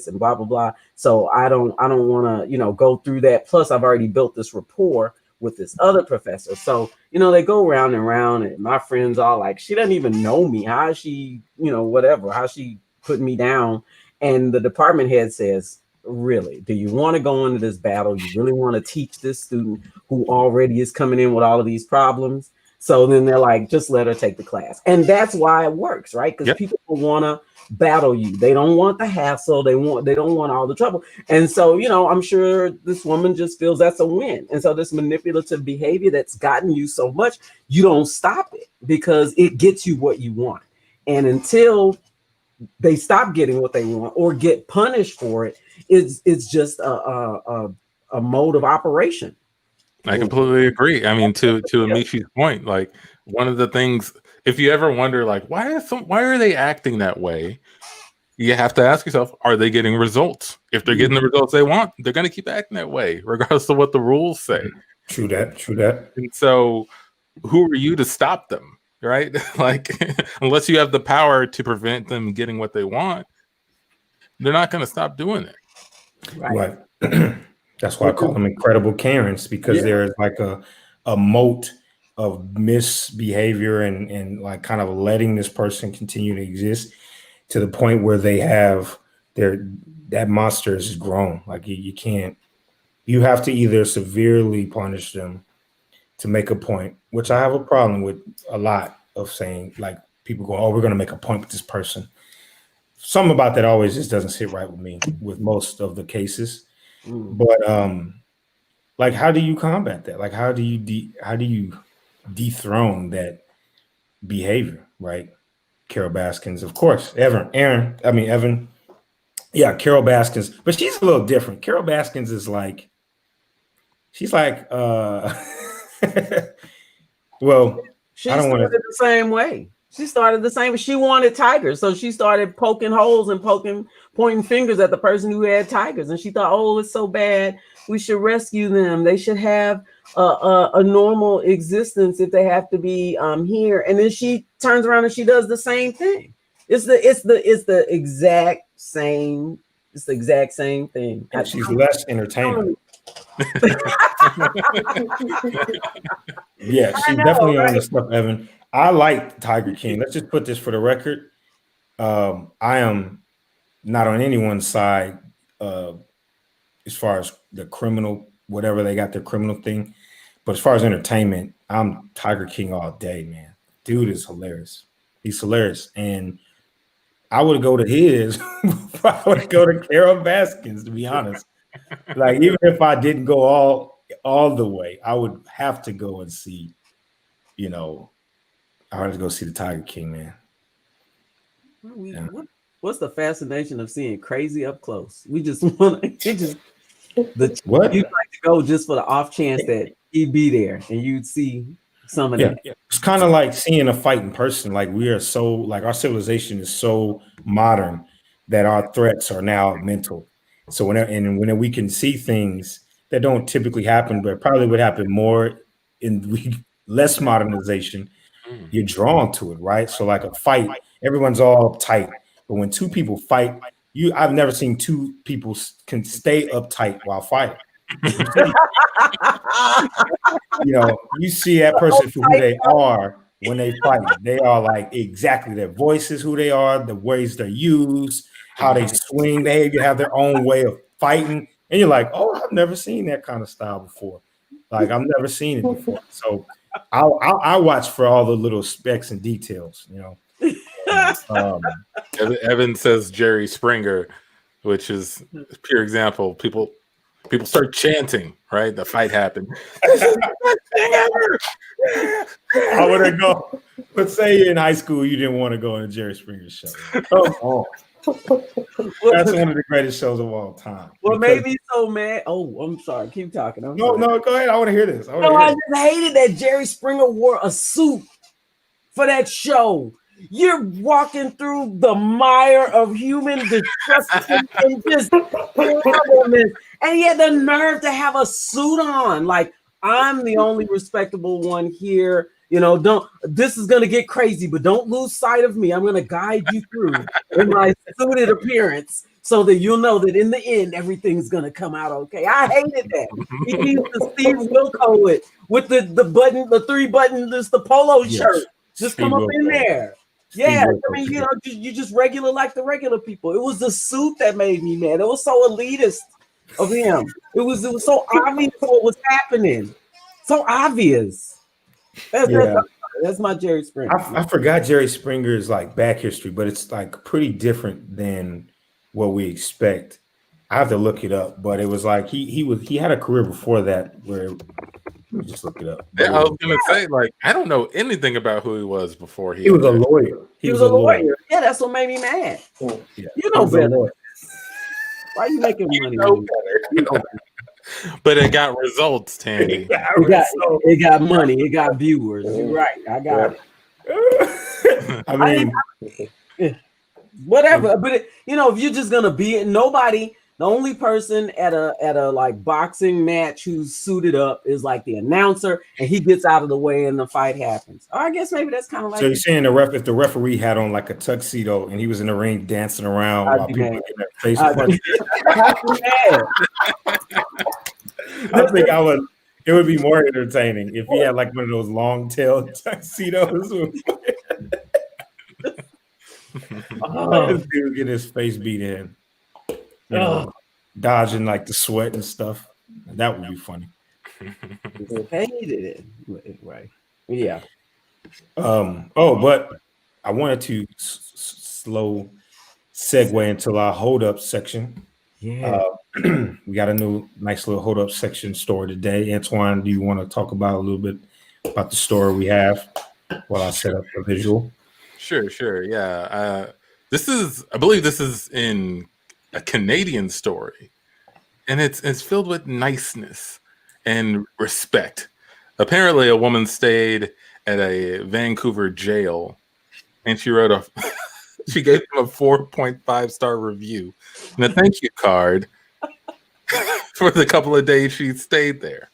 C: and blah, blah, blah. So I don't want to, go through that. Plus, I've already built this rapport with this other professor." So, they go round and round, and my friends all like, "She doesn't even know me. How is she, whatever, how she put me down?" And the department head says, "Really, do you want to go into this battle? You really want to teach this student who already is coming in with all of these problems?" So then they're like, "Just let her take the class." And that's why it works, right? Because people want to battle you. They don't want the hassle. They don't want all the trouble. And so, I'm sure this woman just feels that's a win. And so this manipulative behavior that's gotten you so much, you don't stop it because it gets you what you want. And until they stop getting what they want or get punished for it, it's just a mode of operation.
A: I completely agree. I mean, to Amechi's point, like one of the things, if you ever wonder, like, why are they acting that way? You have to ask yourself, are they getting results? If they're getting the results they want, they're going to keep acting that way, regardless of what the rules say.
B: True that.
A: And so, who are you to stop them, right? Like, unless you have the power to prevent them getting what they want, they're not going to stop doing it.
B: Right. That's why I call them incredible Karens, because there's like a moat of misbehavior and like kind of letting this person continue to exist to the point where they have that monster is grown. Like you have to either severely punish them to make a point, which I have a problem with a lot of saying, like people go, "Oh, we're going to make a point with this person." Something about that always just doesn't sit right with me with most of the cases. But like, how do you combat that? Like, how do you dethrone that behavior? Right? Carol Baskins, of course. Evan. Yeah, Carol Baskins, but she's a little different. Carol Baskins is like, she's like, well,
C: she started the same way. She started the same. She wanted tigers, so she started poking holes and pointing fingers at the person who had tigers, and she thought, "Oh, it's so bad. We should rescue them. They should have a normal existence if they have to be here." And then she turns around and she does the same thing. It's the exact same. It's the exact same thing.
B: She's less entertaining. Yeah, she's definitely on the stuff, Evan. I like Tiger King. Let's just put this for the record. I am not on anyone's side as far as the criminal, whatever they got their criminal thing. But as far as entertainment, I'm Tiger King all day, man. Dude is hilarious. He's hilarious. And I would go to his, I would go to Carol Baskins, to be honest. Like, even if I didn't go all the way, I would have to go and see, I had to go see the Tiger King, man.
C: What's the fascination of seeing crazy up close? We just want to
B: what
C: you'd like to go just for the off chance that he'd be there and you'd see some of that.
B: Yeah. It's kind of like seeing a fight in person. Like, we are so, like, our civilization is so modern that our threats are now mental. So when we can see things that don't typically happen, but probably would happen more in less modernization, you're drawn to it, right? So like a fight, everyone's all uptight, but when two people fight, I've never seen two people can stay uptight while fighting. You see that person for who they are when they fight. They are like exactly their voices, who they are, the ways they use, how they swing. They have their own way of fighting, and you're like, oh, I've never seen that kind of style before. Like I've never seen it before. So I watch for all the little specs and details.
A: Evan says Jerry Springer, which is a pure example. People start chanting, right? The fight happened.
B: I want to go. But say you're in high school, you didn't want to go on a Jerry Springer show. Oh. That's one of the greatest shows of all time.
C: Well, maybe so, man. Oh, I'm sorry. Keep talking.
B: No, go ahead. I want to hear this.
C: I just hated that Jerry Springer wore a suit for that show. You're walking through the mire of human destruction and just horribleness, and he had the nerve to have a suit on. Like, I'm the only respectable one here. This is gonna get crazy, but don't lose sight of me. I'm gonna guide you through in my suited appearance so that you'll know that in the end everything's gonna come out okay. I hated that. He used to Steve Wilkos it with the button, the 3-button, the polo shirt. Just come up in there. Yeah, I mean, you just regular like the regular people. It was the suit that made me mad. It was so elitist of him. It was so obvious what was happening. So obvious. That's my Jerry Springer.
B: I forgot Jerry Springer's like back history, but it's like pretty different than what we expect. I have to look it up, but it was like he had a career before that where just look it up.
A: Yeah, I was gonna say, like, I don't know anything about who he was before
B: he was a lawyer.
C: He was a lawyer. Yeah, that's what made me mad.
B: Yeah.
C: You know better. Why are you making money? You know better.
A: But it got results, Tandi.
C: It got money. It got viewers. You're right. I got it.
B: I mean,
C: whatever. But if you're just gonna be it, nobody. The only person at a like boxing match who's suited up is like the announcer, and he gets out of the way and the fight happens. Or I guess maybe that's kind of like.
B: So you're saying if the referee had on like a tuxedo and he was in the ring dancing around while people get their face punched. I think it would be more entertaining if he had like one of those long tailed tuxedos. This dude get his face beat in. Dodging like the sweat and stuff. That would be funny.
C: Hated it. Right. Yeah.
B: But I wanted to slow segue into our hold up section.
C: Yeah.
B: We got a nice little hold up section story today. Antoine, do you want to talk about a little bit about the story we have while I set up the visual?
A: Sure. Yeah. I believe this is in a Canadian story, and it's filled with niceness and respect. Apparently, a woman stayed at a Vancouver jail, and she wrote she gave them a 4.5 star review and a thank you card for the couple of days she stayed there.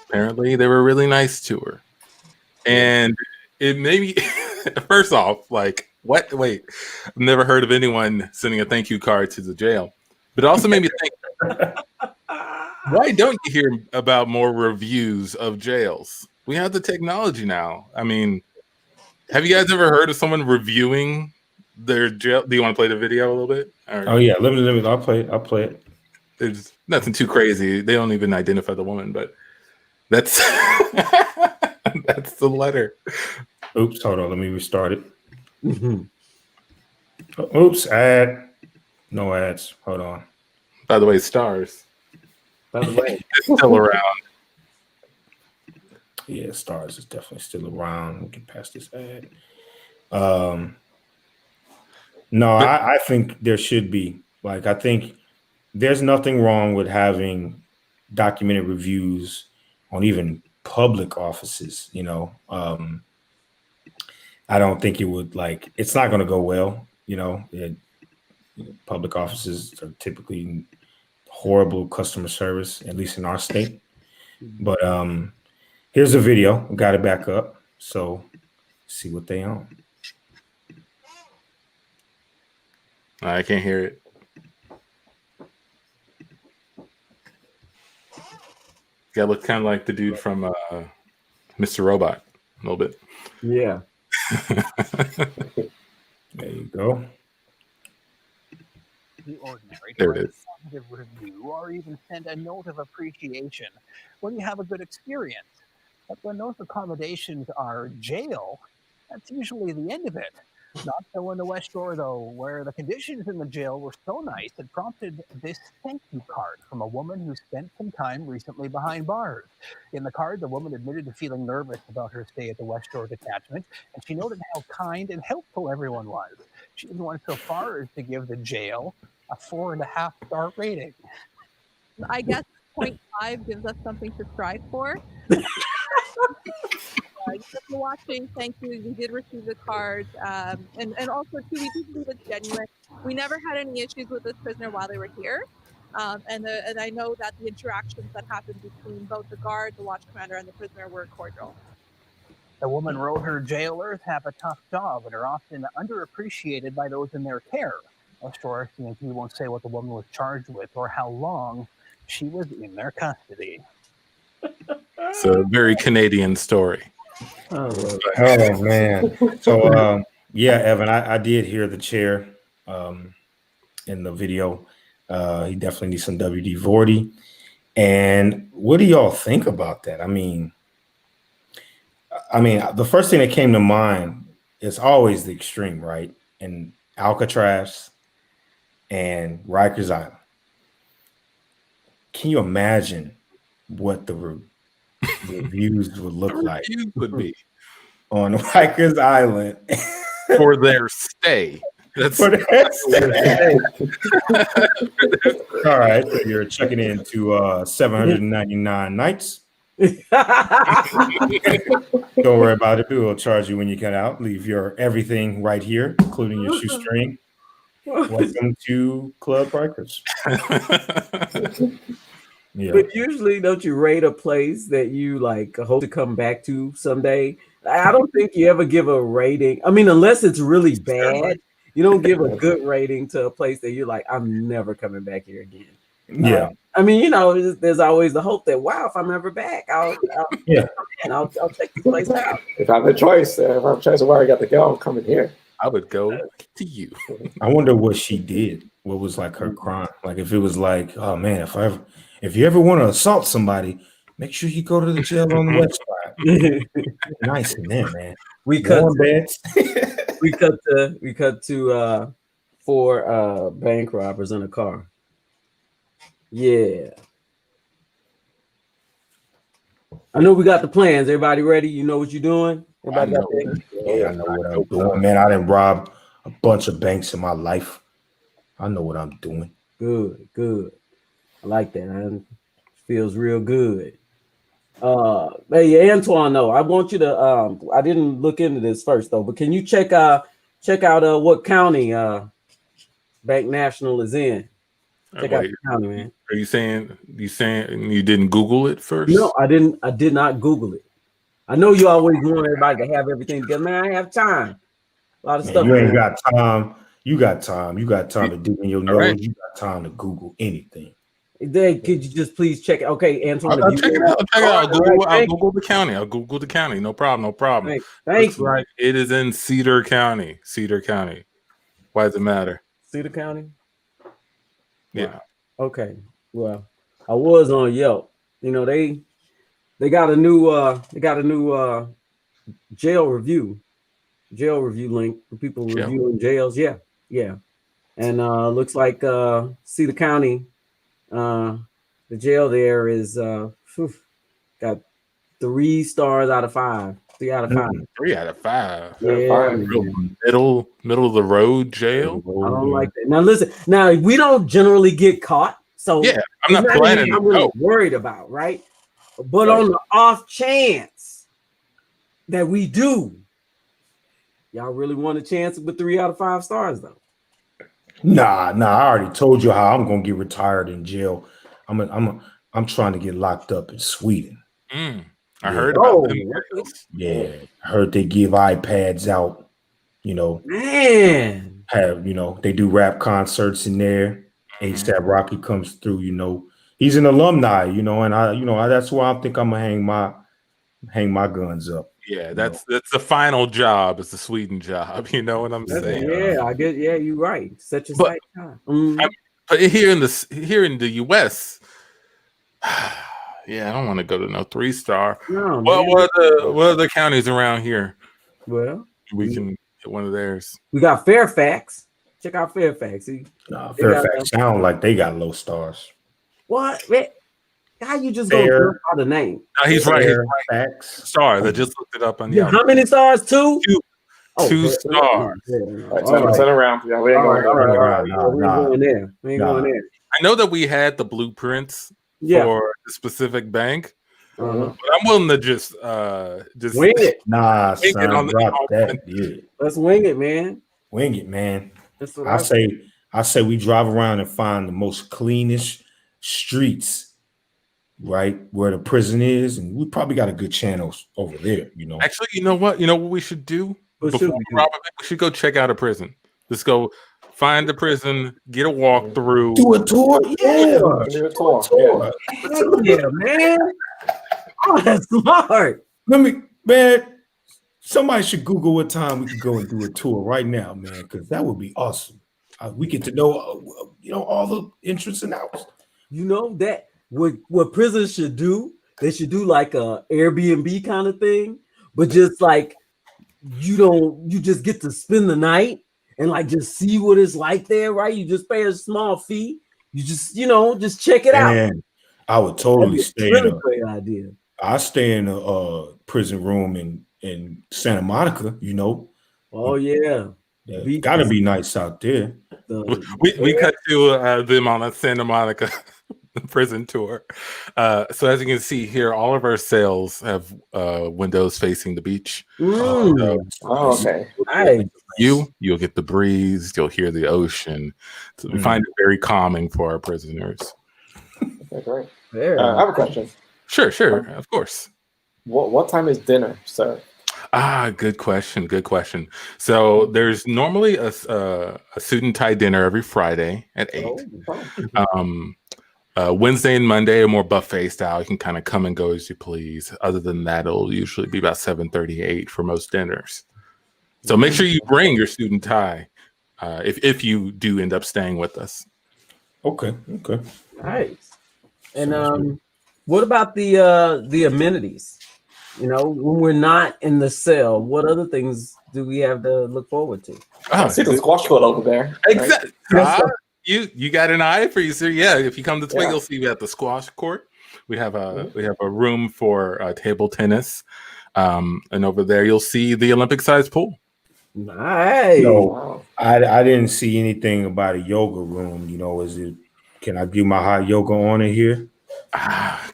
A: Apparently, they were really nice to her, and it made me first off like. What? Wait, I've never heard of anyone sending a thank you card to the jail. But it also made me think, why don't you hear about more reviews of jails? We have the technology now. I mean, have you guys ever heard of someone reviewing their jail? Do you want to play the video a little bit?
B: Oh yeah, limited. I'll play it.
A: There's nothing too crazy. They don't even identify the woman, but that's that's the letter.
B: Oops, hold on. Let me restart it. Oops, ad. No ads. Hold on.
A: By the way, stars.
C: By the way,
A: it's still around.
B: Yeah, stars is definitely still around. We can pass this ad. I think there should be. Like, I think there's nothing wrong with having documented reviews on even public offices, I don't think it would it's not going to go well. Public offices are typically horrible customer service, at least in our state. But Here's a video. Got it back up. So see what they on.
A: I can't hear it. Yeah, look kind of like the dude from Mr. Robot, a little bit.
C: Yeah.
B: There you go.
E: The ordinary
A: There
E: to
A: it
E: write
A: is.
E: a positive review or even send a note of appreciation when you have a good experience. But when those accommodations are jail, that's usually the end of it. Not so in the West Shore, though, where the conditions in the jail were so nice it prompted this thank you card from a woman who spent some time recently behind bars. In the card, the woman admitted to feeling nervous about her stay at the West Shore detachment, and she noted how kind and helpful everyone was. She even went so far as to give the jail a 4.5-star rating.
F: I guess 0.5 gives us something to strive for. If you're watching, thank you. We did receive the cards, and also too, we do believe it's genuine. We never had any issues with this prisoner while they were here, and I know that the interactions that happened between both the guard, the watch commander, and the prisoner were cordial.
E: The woman wrote her jailers have a tough job and are often underappreciated by those in their care. Of course, he won't say what the woman was charged with or how long she was in their custody.
A: It's a very Canadian story.
C: Oh,
B: man. So yeah, Evan, I did hear the chair in the video. He definitely needs some WD-40. And what do y'all think about that? I mean, the first thing that came to mind is always the extreme, right? And Alcatraz and Rikers Island. Can you imagine what the reviews would look like?
A: Would be
B: on Rikers Island
A: for their stay. That's
B: for their stay. All right, so you're checking into 799 nights. Don't worry about it. We will charge you when you get out. Leave your everything right here, including your shoestring. Welcome to Club Rikers. Yeah.
C: But usually, don't you rate a place that you like hope to come back to someday? I don't think you ever give a rating. I mean, unless it's really bad, you don't give a good rating to a place that you're like, I'm never coming back here again.
B: Yeah.
C: I mean, there's always the hope that, wow, if I'm ever back, I'll check this place out.
D: If I have a choice, of where I got to go, I'm coming here.
A: I would go to you.
B: I wonder what she did. What was like her crime? Like if it was like, oh man, if you ever want to assault somebody, make sure you go to the jail on the west side. Nice in there, man.
C: We cut to 4 bank robbers in a car. Yeah. I know we got the plans. Everybody ready? You know what you're doing? Everybody got that?
B: Yeah, I know what I'm doing, man. I didn't rob a bunch of banks in my life. I know what I'm doing.
C: Good. I like that, man. Feels real good. Hey, Antoine, though, I want you to I didn't look into this first though, but can you check out what county Bank National is in? Check out the county, man.
A: Are you saying you didn't Google it first?
C: No, I did not Google it. I know you always want everybody to have everything together. Man, I have time. A lot of stuff.
B: You ain't got time. You got time. You got time to do in your nose.
A: Right.
B: You got time to Google anything.
C: Then could you just please check it? Okay, Antoine.
A: I'll check it out. I'll Google the county. I'll Google the county. No problem.
C: Thanks.
A: Right. It is in Cedar County. Why does it matter?
C: Cedar County?
A: Yeah.
C: Okay. Well, I was on Yelp. They got a new jail review link for people reviewing jails. Yeah. And looks like Cedar County, the jail there is got 3 stars out of 5. 3 out of 5.
A: 3 out of 5.
C: Yeah.
A: Middle of the road jail.
C: I don't like that. Now listen. Now we don't generally get caught, so
A: yeah, I'm not planning.
C: I'm really worried about, right? But on the off chance that we do, y'all really want a chance with 3 out of 5 stars though?
B: Nah. I already told you how I'm gonna get retired in jail. I'm trying to get locked up in Sweden.
A: I I heard about them.
B: Yeah, I heard they give iPads out. You know,
C: Man,
B: they do rap concerts in there. ASAP Rocky comes through. You know, he's an alumni. You know, and that's why I think I'm gonna hang my guns up.
A: Yeah, that's the final job. It's the Sweden job. You know what I'm saying?
C: Yeah, I get. Yeah, you're right. Such a sight time.
A: But here in the US, yeah, I don't want to go to no 3-star.
C: No,
A: what other counties around here?
C: Well,
A: We can get one of theirs.
C: we got Fairfax. Check out Fairfax.
B: Fairfax sound like they got low stars.
C: What? How you just gonna jump out the name?
A: No, he's right.
B: Fairfax.
A: Stars. I just looked it up on the.
C: How many stars? 2?
A: 2 stars.
D: Turn around. Yeah, we ain't going there.
C: We ain't going there.
A: I know that we had the blueprints for the specific bank, but I'm willing to just
C: wing it.
B: Nah, son, drop that. Yeah.
C: Let's wing it, man.
B: Wing it, man.
C: That's what
B: I say we drive around and find the most cleanest streets, right where the prison is, and we probably got a good channel over there. You know.
A: Actually, you know what? You know what we should do? Before we should go check out a prison. Let's go find the prison, get a walkthrough,
B: do a tour. Yeah,
D: do a tour.
C: Yeah, man. Oh, that's smart.
B: Man. Somebody should Google what time we could go and do a tour right now, man, because that would be awesome. We get to know, all the entrance and outs.
C: You know that what prisons should do? They should do like a Airbnb kind of thing, but just like you just get to spend the night and like just see what it's like there, right? You just pay a small fee. You just check it out.
B: I would totally stay in a
C: great idea.
B: I stay in a prison room in Santa Monica, you know.
C: Oh yeah,
B: gotta be nice out there.
A: We cut to them on a Santa Monica prison tour. So as you can see here, all of our cells have windows facing the beach.
D: Okay.
C: Nice.
A: You'll get the breeze. You'll hear the ocean. So we find it very calming for our prisoners.
D: Okay, great. I have a question.
A: Sure, of course.
D: What time is dinner, sir?
A: Good question. So there's normally a suit and tie dinner every Friday at 8. Wednesday and Monday are more buffet style. You can kind of come and go as you please. Other than that, it'll usually be about 7:38 for most dinners. So make sure you bring your suit and tie if you do end up staying with us.
B: Okay.
C: Nice. And what about the amenities? You know, when we're not in the cell, what other things do we have to look forward to?
D: I see the squash court over there.
A: Exactly. You got an eye for you, sir. Yeah, if you come to Twig, you'll see we have the squash court. We have a room for table tennis, and over there you'll see the Olympic-sized pool.
C: Nice.
B: No, I didn't see anything about a yoga room. You know, can I do my hot yoga on it here?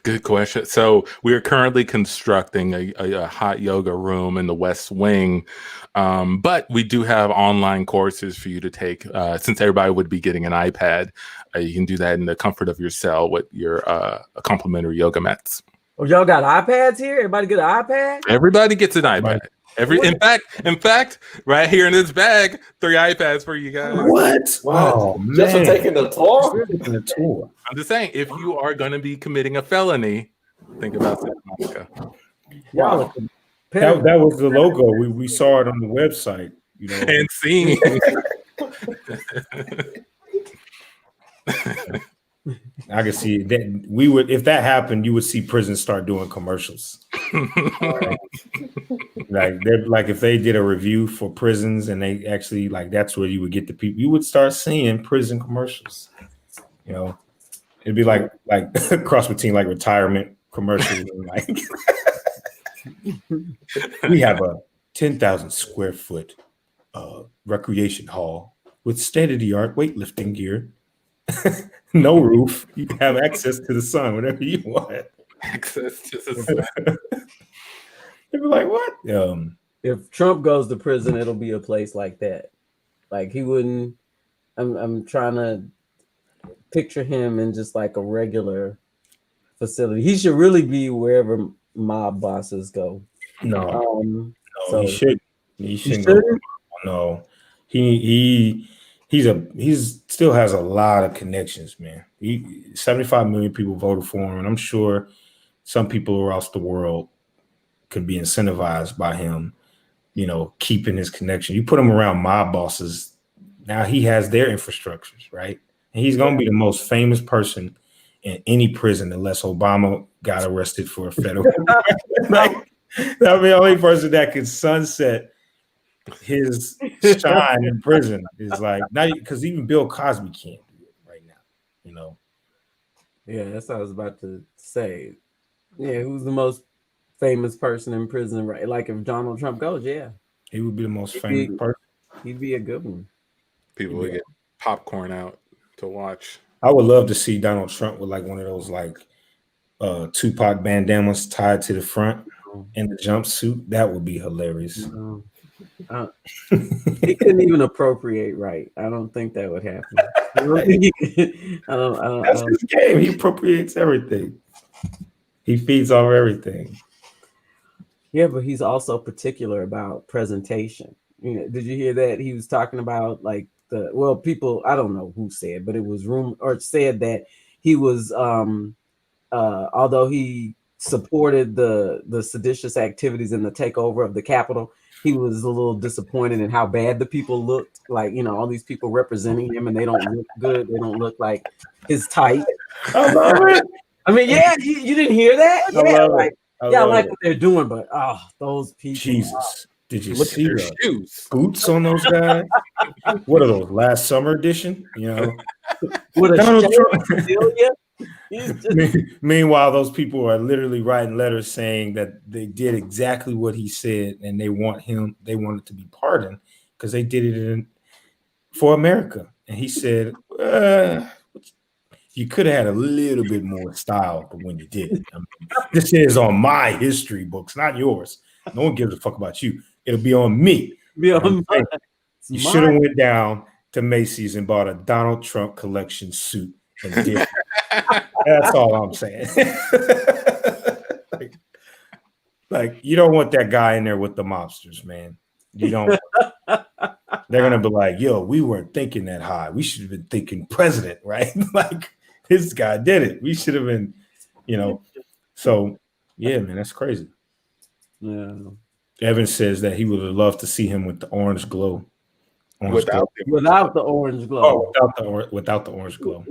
A: Good question. So we are currently constructing a hot yoga room in the West Wing, but we do have online courses for you to take. Since everybody would be getting an iPad, you can do that in the comfort of your cell with your complimentary yoga mats.
C: Oh, y'all got iPads here? Everybody get an iPad?
A: Everybody gets an iPad. In fact, right here in this bag, 3 iPads for you guys.
B: What?
D: Oh, man. Just for taking the tour?
A: I'm just saying, if you are going to be committing a felony, think about Santa Monica.
C: Wow.
B: That was the logo. We saw it on the website. You know,
A: and seeing.
B: I can see that we would, if that happened, you would see prisons start doing commercials. like if they did a review for prisons and they actually that's where you would get the people. You would start seeing prison commercials. You know, it'd be like cross between retirement commercials and we have a 10,000 square foot recreation hall with state-of-the-art weightlifting gear. No roof. You can have access to the sun whenever you want.
A: Access to the sun.
B: They'd be like, what?
C: If Trump goes to prison, it'll be a place like that. Like he wouldn't. I'm trying to picture him in just like a regular facility. He should really be wherever mob bosses go.
B: No,
C: So
B: he shouldn't. He shouldn't go.
C: shouldn't?
B: No, he's still has a lot of connections, man. 75 million people voted for him, and I'm sure some people across the world could be incentivized by him, keeping his connection. You put him around mob bosses, now he has their infrastructures, right? And he's going to be the most famous person in any prison unless Obama got arrested for a federal. Like, that'll be the only person that can sunset his shine in prison. Is like, not because even Bill Cosby can't do it right now,
C: Yeah, that's what I was about to say. Yeah, who's the most famous person in prison, right? Like if Donald Trump goes, yeah.
B: He would be the most famous person.
C: He'd be a good one.
A: People would get popcorn out to watch.
B: I would love to see Donald Trump with like one of those like Tupac bandanas tied to the front in the jumpsuit. That would be hilarious.
C: He couldn't even appropriate right. I don't think that would happen.
B: That's his game. He appropriates everything. He feeds off everything.
C: Yeah, but he's also particular about presentation. Did you hear that? He was talking about like people, I don't know who said, but it was said that he was although he supported the seditious activities and the takeover of the Capitol, he was a little disappointed in how bad the people looked. Like, all these people representing him and they don't look good. They don't look like his type.
B: I love it.
C: I mean, yeah, you didn't hear that? I like
B: it.
C: what they're doing, but those people.
B: Jesus. Did you
A: Look
B: see
A: at their
B: the
A: shoes.
B: boots on those guys? What are those? Last summer edition?
C: With a
B: Meanwhile, those people are literally writing letters saying that they did exactly what he said, and they wanted to be pardoned because they did it for America. And he said, you could have had a little bit more style when you did it. I mean, this is on my history books, not yours. No one gives a fuck about you. It'll be on me. You should have went down to Macy's and bought a Donald Trump collection suit and did it. That's all I'm saying. like you don't want that guy in there with the mobsters, man. You don't. They're gonna be like, yo, we weren't thinking that high. We should have been thinking president, right? Like this guy did it. We should have been, So yeah, man, that's crazy.
C: Yeah.
B: Evan says that he would have loved to see him with the orange glow.
C: Without the orange glow.
B: Oh, without the orange glow.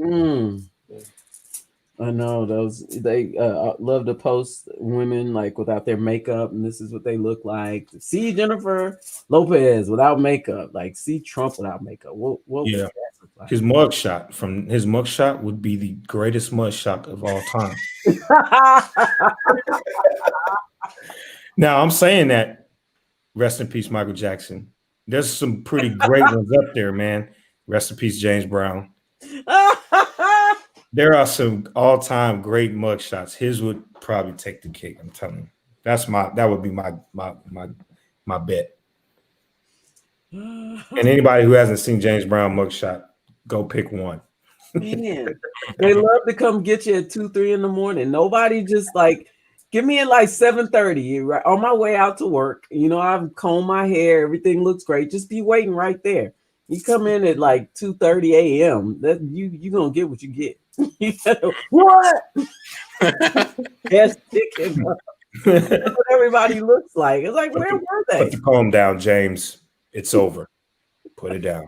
C: I know they love to post women like without their makeup, and this is what they look like. See Jennifer Lopez without makeup, like see Trump without makeup. What would that look like?
B: His mugshot would be the greatest mugshot of all time. Now I'm saying that, rest in peace, Michael Jackson. There's some pretty great ones up there, man. Rest in peace, James Brown. There are some all-time great mugshots. His would probably take the cake. I'm telling you, that would be my bet. And anybody who hasn't seen James Brown mugshot, go pick one.
C: Man, they love to come get you at 2-3 in the morning. Nobody just like give me at like 7:30 right on my way out to work. I've combed my hair, everything looks great. Just be waiting right there. You come in at like 2:30 a.m. That you gonna get what you get. What? That's ticking. That's what everybody looks like. It's like, where were they?
B: Put the comb down, James. It's over. Put it down.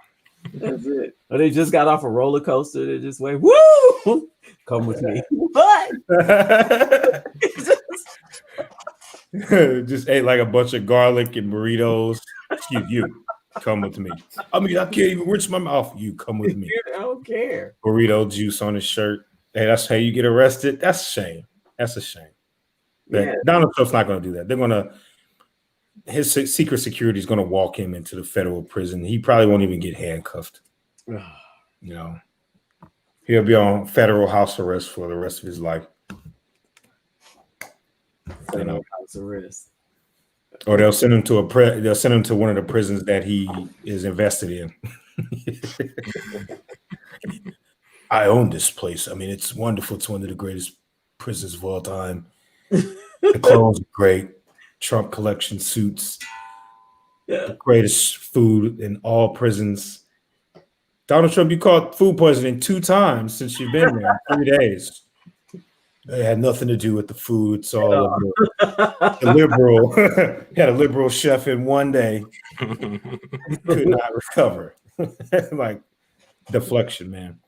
C: That's it. Or they just got off a roller coaster. They just went, woo! Come with me. What?
B: Just ate like a bunch of garlic and burritos. Excuse you. Come with me. I mean, I can't even rinse my mouth. You come with me.
C: I don't care.
B: Burrito juice on his shirt. Hey, that's how you get arrested. That's a shame. That's a shame. Yeah. Donald Trump's not going to do that. They're going to. His secret security is going to walk him into the federal prison. He probably won't even get handcuffed. He'll be on federal house arrest for the rest of his life.
C: Federal house arrest.
B: Or they'll send him to one of the prisons that he is invested in. I own this place. I mean, it's wonderful. It's one of the greatest prisons of all time. The clothes are great. Trump collection suits.
C: Yeah.
B: The greatest food in all prisons. Donald Trump, you caught food poisoning 2 times since you've been there. 3 days. It had nothing to do with the food. It's all of the liberal. Had a liberal chef in 1 day. Could not recover. Like deflection, man.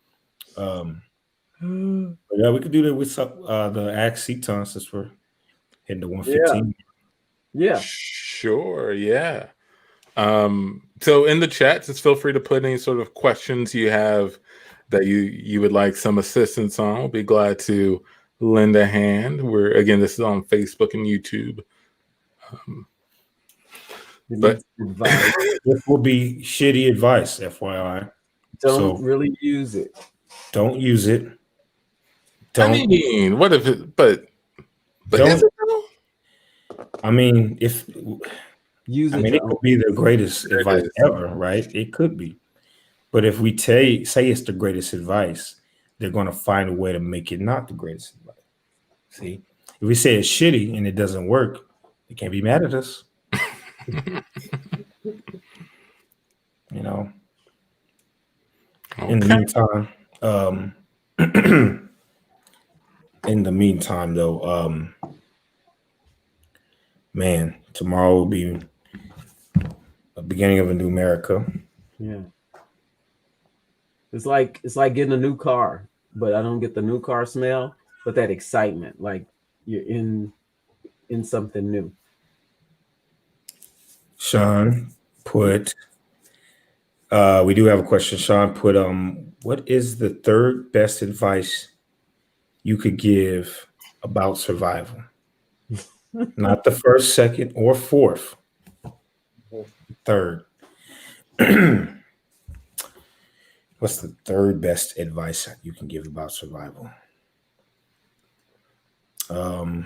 B: Yeah, we could do that with the Axe Seton since we're hitting the 115.
C: Yeah.
A: Sure. Yeah. So in the chat, just feel free to put any sort of questions you have that you would like some assistance on. We'll be glad to lend a hand. This is on Facebook and YouTube. But
B: this will be shitty advice, FYI.
C: Don't really use it.
B: Don't use it.
A: I mean, what if it? But is it though?
B: I mean, it could be the greatest advice ever, right? It could be. But if we say it's the greatest advice, they're going to find a way to make it not the greatest advice. See, if we say it's shitty and it doesn't work, they can't be mad at us. You know. Okay. In the meantime, though, man, tomorrow will be the beginning of a new America.
C: Yeah. It's like getting a new car, but I don't get the new car smell, but that excitement, like you're in something new.
B: Sean put, we do have a question. Sean put, what is the third best advice you could give about survival? Not the first, second, or fourth. Third. What's the third best advice you can give about survival?
A: The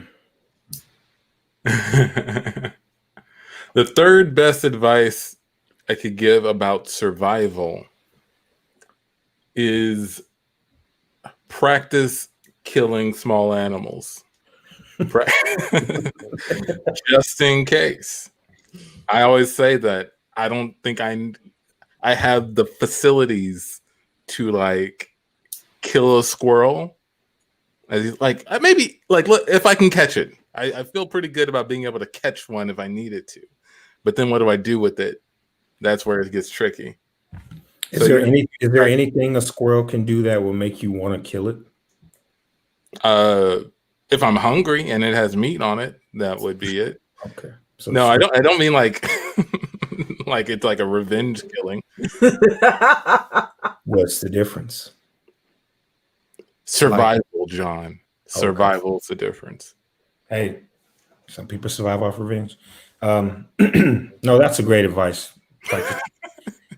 A: third best advice I could give about survival is practice killing small animals. Just in case. I always say that I don't think I have the facilities to like kill a squirrel. Like maybe like look, if I can catch it. I feel pretty good about being able to catch one if I needed to. But then what do I do with it? That's where it gets tricky.
B: Is there anything a squirrel can do that will make you want to kill it?
A: If I'm hungry and it has meat on it, that would be it.
B: Okay. So
A: no, I don't mean like like it's like a revenge killing.
B: What's the difference?
A: Survival, John. Survival's the difference.
B: Hey, some people survive off revenge. No, that's a great advice.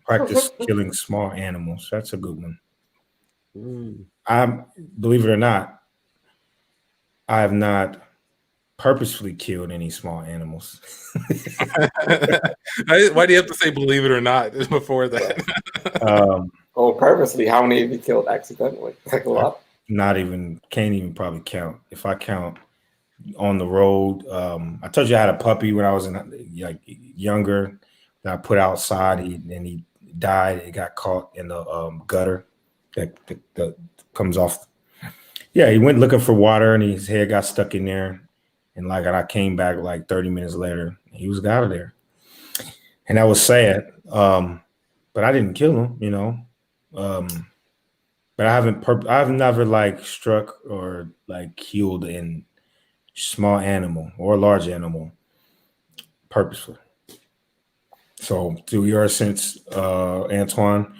B: Practice killing small animals. That's a good one. Believe it or not, I have not purposefully killed any small animals.
A: Why do you have to say believe it or not before that?
D: Purposely, how many have you killed accidentally? Like a lot?
B: Can't even probably count. If I count on the road, I told you I had a puppy when I was younger that I put outside. He died. It got caught in the gutter that comes off. Yeah, he went looking for water and his head got stuck in there. And I came back like 30 minutes later, he was out of there. And that was sad. But I didn't kill him, you know. But I've never like struck or like killed a small animal or a large animal purposefully. So to your sense, Antoine,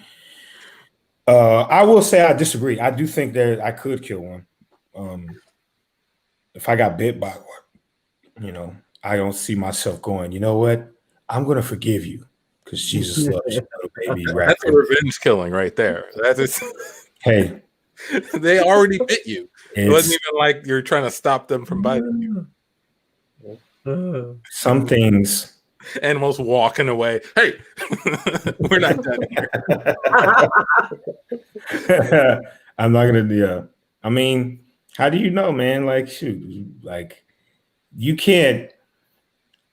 B: I will say I disagree. I do think that I could kill one. If I got bit by one, you know, I don't see myself going, you know what? I'm going to forgive you because Jesus loves you, little baby.
A: That's a revenge killing right there.
B: Hey.
A: They already bit you. It wasn't even like you're trying to stop them from biting you.
B: Some things.
A: Animals walking away. Hey, we're not done here.
B: I'm not gonna do. I mean, how do you know, man? Like, shoot, like you can't.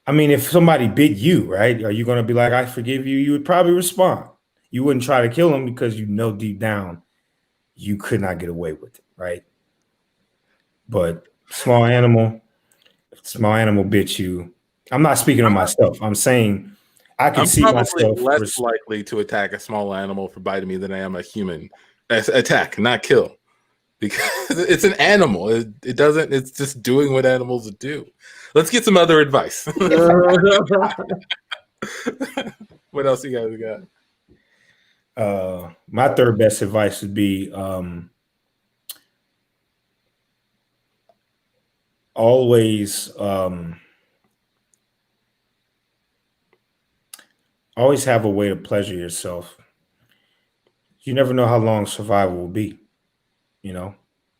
B: I mean, if somebody bit you, right? Are you going to be like, I forgive you? You would probably respond. You wouldn't try to kill him because you know deep down you could not get away with it, right? But small animal bit you. I'm not speaking on myself. I'm saying I can see
A: probably
B: myself
A: less likely to attack a small animal for biting me than I am a human. Attack, not kill. Because it's an animal. It doesn't, it's just doing what animals do. Let's get some other advice. What else you guys got?
B: My third best advice would be always have a way to pleasure yourself. You never know how long survival will be, you know,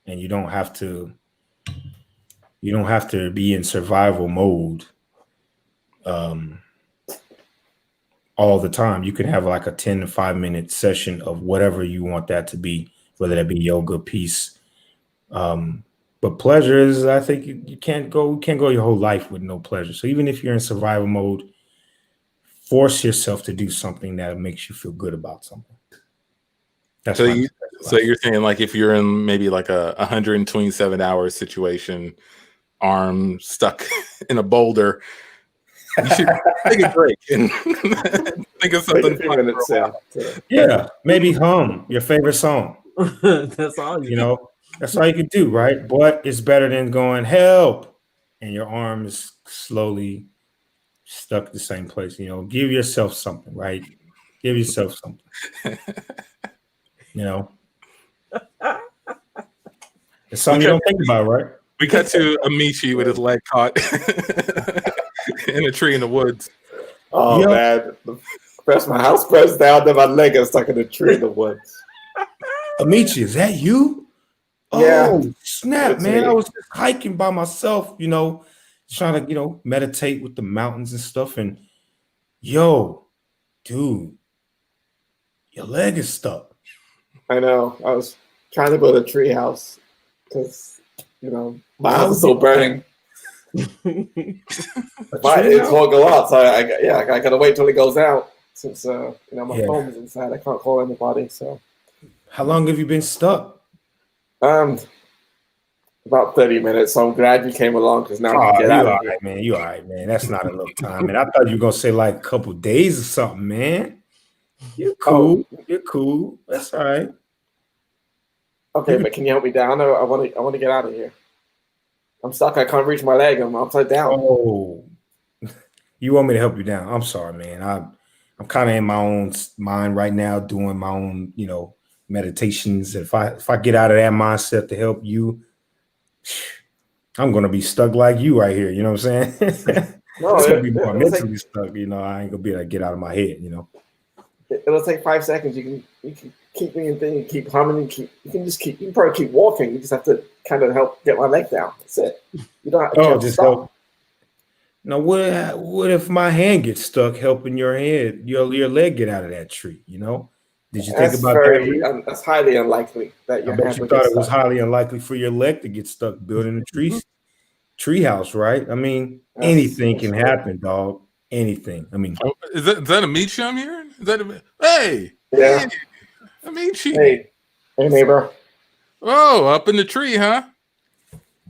B: and you don't have to be in survival mode all the time. You can have like a 10 to 5 minute session of whatever you want that to be, whether that be yoga, peace. But pleasure is, I think you can't go your whole life with no pleasure. So even if you're in survival mode, force yourself to do something that makes you feel good about something. That's
A: so you're saying, like, if you're in maybe like a 127-hour situation, arm stuck in a boulder, you should take a break and think of something fun.
B: Yeah, maybe hum your favorite song.
C: That's all
B: you know. That's all you can do, right? But it's better than going help and your arm is slowly stuck at the same place. You know, give yourself something, right? Give yourself something. You know, it's something you don't think about, right?
A: We cut to Amechi with his leg caught in a tree in the woods.
D: Oh, man. First my house burns down, then my leg is stuck in a tree in the woods.
B: Amechi, is that you?
D: Yeah.
B: Oh, snap,
D: It's
B: man.
D: me.
B: I was just hiking by myself, you know, trying to, you know, meditate with the mountains and stuff. And yo, dude, your leg is stuck.
D: I know. I was trying to build a tree house because, you know, my house is still burning. But it's won't go out, so I gotta wait till it goes out since you know, my phone is inside. I can't call anybody. So
B: how long have you been stuck?
D: About 30 minutes. So I'm glad you came along because now I can get out of here.
B: Right, man. You all right, man. That's not enough time, man. I thought you were gonna say like a couple days or something, man. You're cool. You're cool. That's all right.
D: Okay, but can you help me down? I want to get out of here. I'm stuck. I can't reach my leg. I'm upside down.
B: Oh, you want me to help you down? I'm sorry, man. I'm kind of in my own mind right now, doing my own, you know, meditations. If I get out of that mindset to help you, I'm gonna be stuck like you right here. You know what I'm saying?
D: No,
B: it's gonna be more mentally stuck. You know, I ain't gonna be able to get out of my head. You know,
D: it'll take 5 seconds. You can keep me in thing. You keep humming. You can probably keep walking. You just have to kind of help get my leg down. That's it. You don't have to
B: just
D: stop.
B: help. Now, what if my hand gets stuck helping your head, your leg get out of that tree? You know, did you think about that?
D: That's highly unlikely that your
B: I bet
D: hand
B: you
D: would
B: thought
D: get
B: it was
D: stuck.
B: highly unlikely for your leg to get stuck building a tree house, right? I mean, anything can happen, dog. Anything. I mean,
A: is that Amechi I'm hearing? Is that hey?
D: Yeah,
A: Amechi.
D: Hey, neighbor.
A: Oh, up in the tree, huh?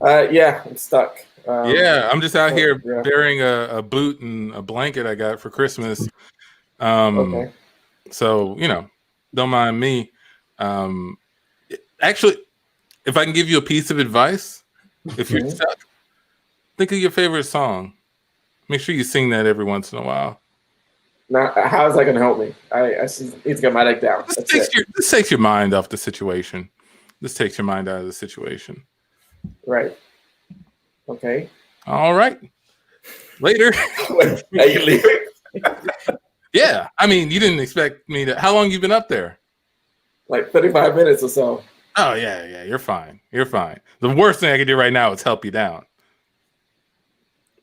D: Yeah, I'm stuck.
A: Yeah, I'm just out here bearing a boot and a blanket I got for Christmas.
D: Okay.
A: So, you know, don't mind me. Actually, if I can give you a piece of advice, if you're stuck, think of your favorite song. Make sure you sing that every once in a while.
D: Now, how is that going to help me? I just need to get my leg down.
A: This takes your mind off the situation. This takes your mind out of the situation.
D: Right. Okay.
A: All right. Later.
D: Wait, are you leaving?
A: Yeah. I mean, you didn't expect me to. How long you been up there?
D: Like 35 minutes or so.
A: Oh, yeah. You're fine. You're fine. The worst thing I can do right now is help you down.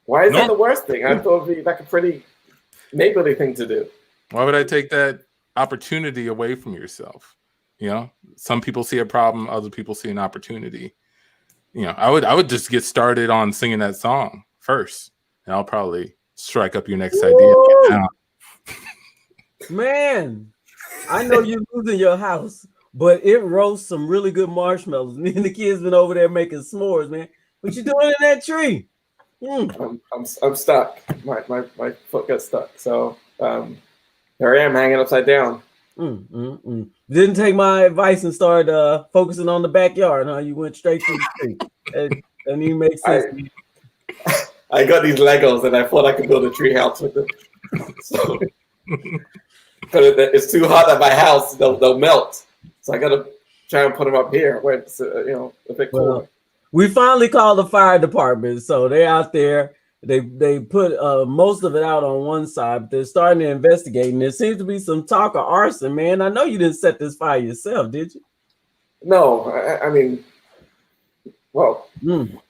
D: Why is that the worst thing? I thought it would be like a pretty neighborly thing to do.
A: Why would I take that opportunity away from yourself? You know, some people see a problem, other people see an opportunity. You know, I would just get started on singing that song first, and I'll probably strike up your next idea.
C: Man, I know you're losing your house, but it roasts some really good marshmallows. Me and the kids been over there making s'mores, man. What you doing in that tree?
D: I'm stuck. My foot got stuck. So here I am hanging upside down.
C: Didn't take my advice and start focusing on the backyard, huh? You went straight to the tree. And you make sense.
D: I got these Legos and I thought I could build a tree house with them. So, but it's too hot at my house; they'll melt. So I got to try and put them up here where it's a bit cooler.
C: We finally called the fire department, so they're out there. They put most of it out on one side, but they're starting to investigate, and there seems to be some talk of arson. Man, I know you didn't set this fire yourself, did you?
D: No, I mean, well,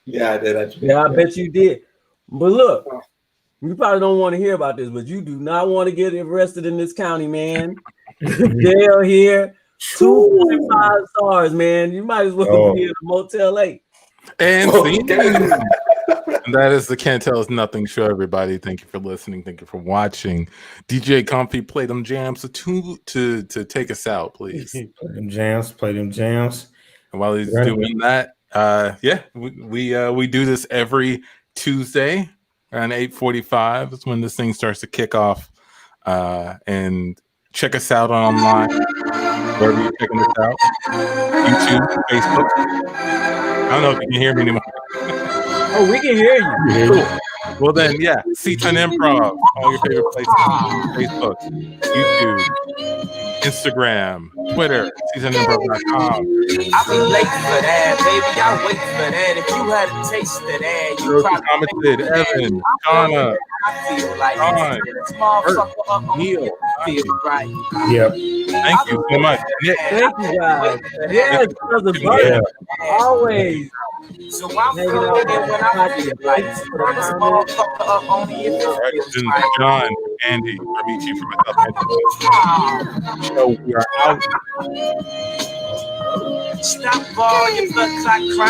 D: yeah, I did actually.
C: Yeah, I bet you did. But look, you probably don't want to hear about this, but you do not want to get arrested in this county, man. Jail here, 2.5 stars, man. You might as well be in a Motel 8.
A: And that is the Can't Tell Us Nothing show, everybody. Thank you for listening. Thank you for watching. DJ Comfy, play them jams to take us out, please.
B: Play them jams.
A: And while he's doing that, we do this every Tuesday around 8:45. That's when this thing starts to kick off. And check us out online, wherever you're checking us out. YouTube, Facebook. I don't know if you can hear me anymore.
C: Oh, we can hear you.
A: Cool. Well then, C10 Improv, all your favorite places. Facebook, YouTube, Instagram, Twitter, C10Improv.com.
G: I'll be late for that, baby. I'll wait for that. If you had a taste of that, you probably
A: commented, Evan, Donna, John, Neil.
G: Right.
B: Yep.
A: Thank you so much.
C: Thank you, guys. Yes, brother. Always.
G: So I'm feeling it when I'm feeling like
A: John, Andy, Amechi from myself. So we are out.
G: Stop all your blood clot crime.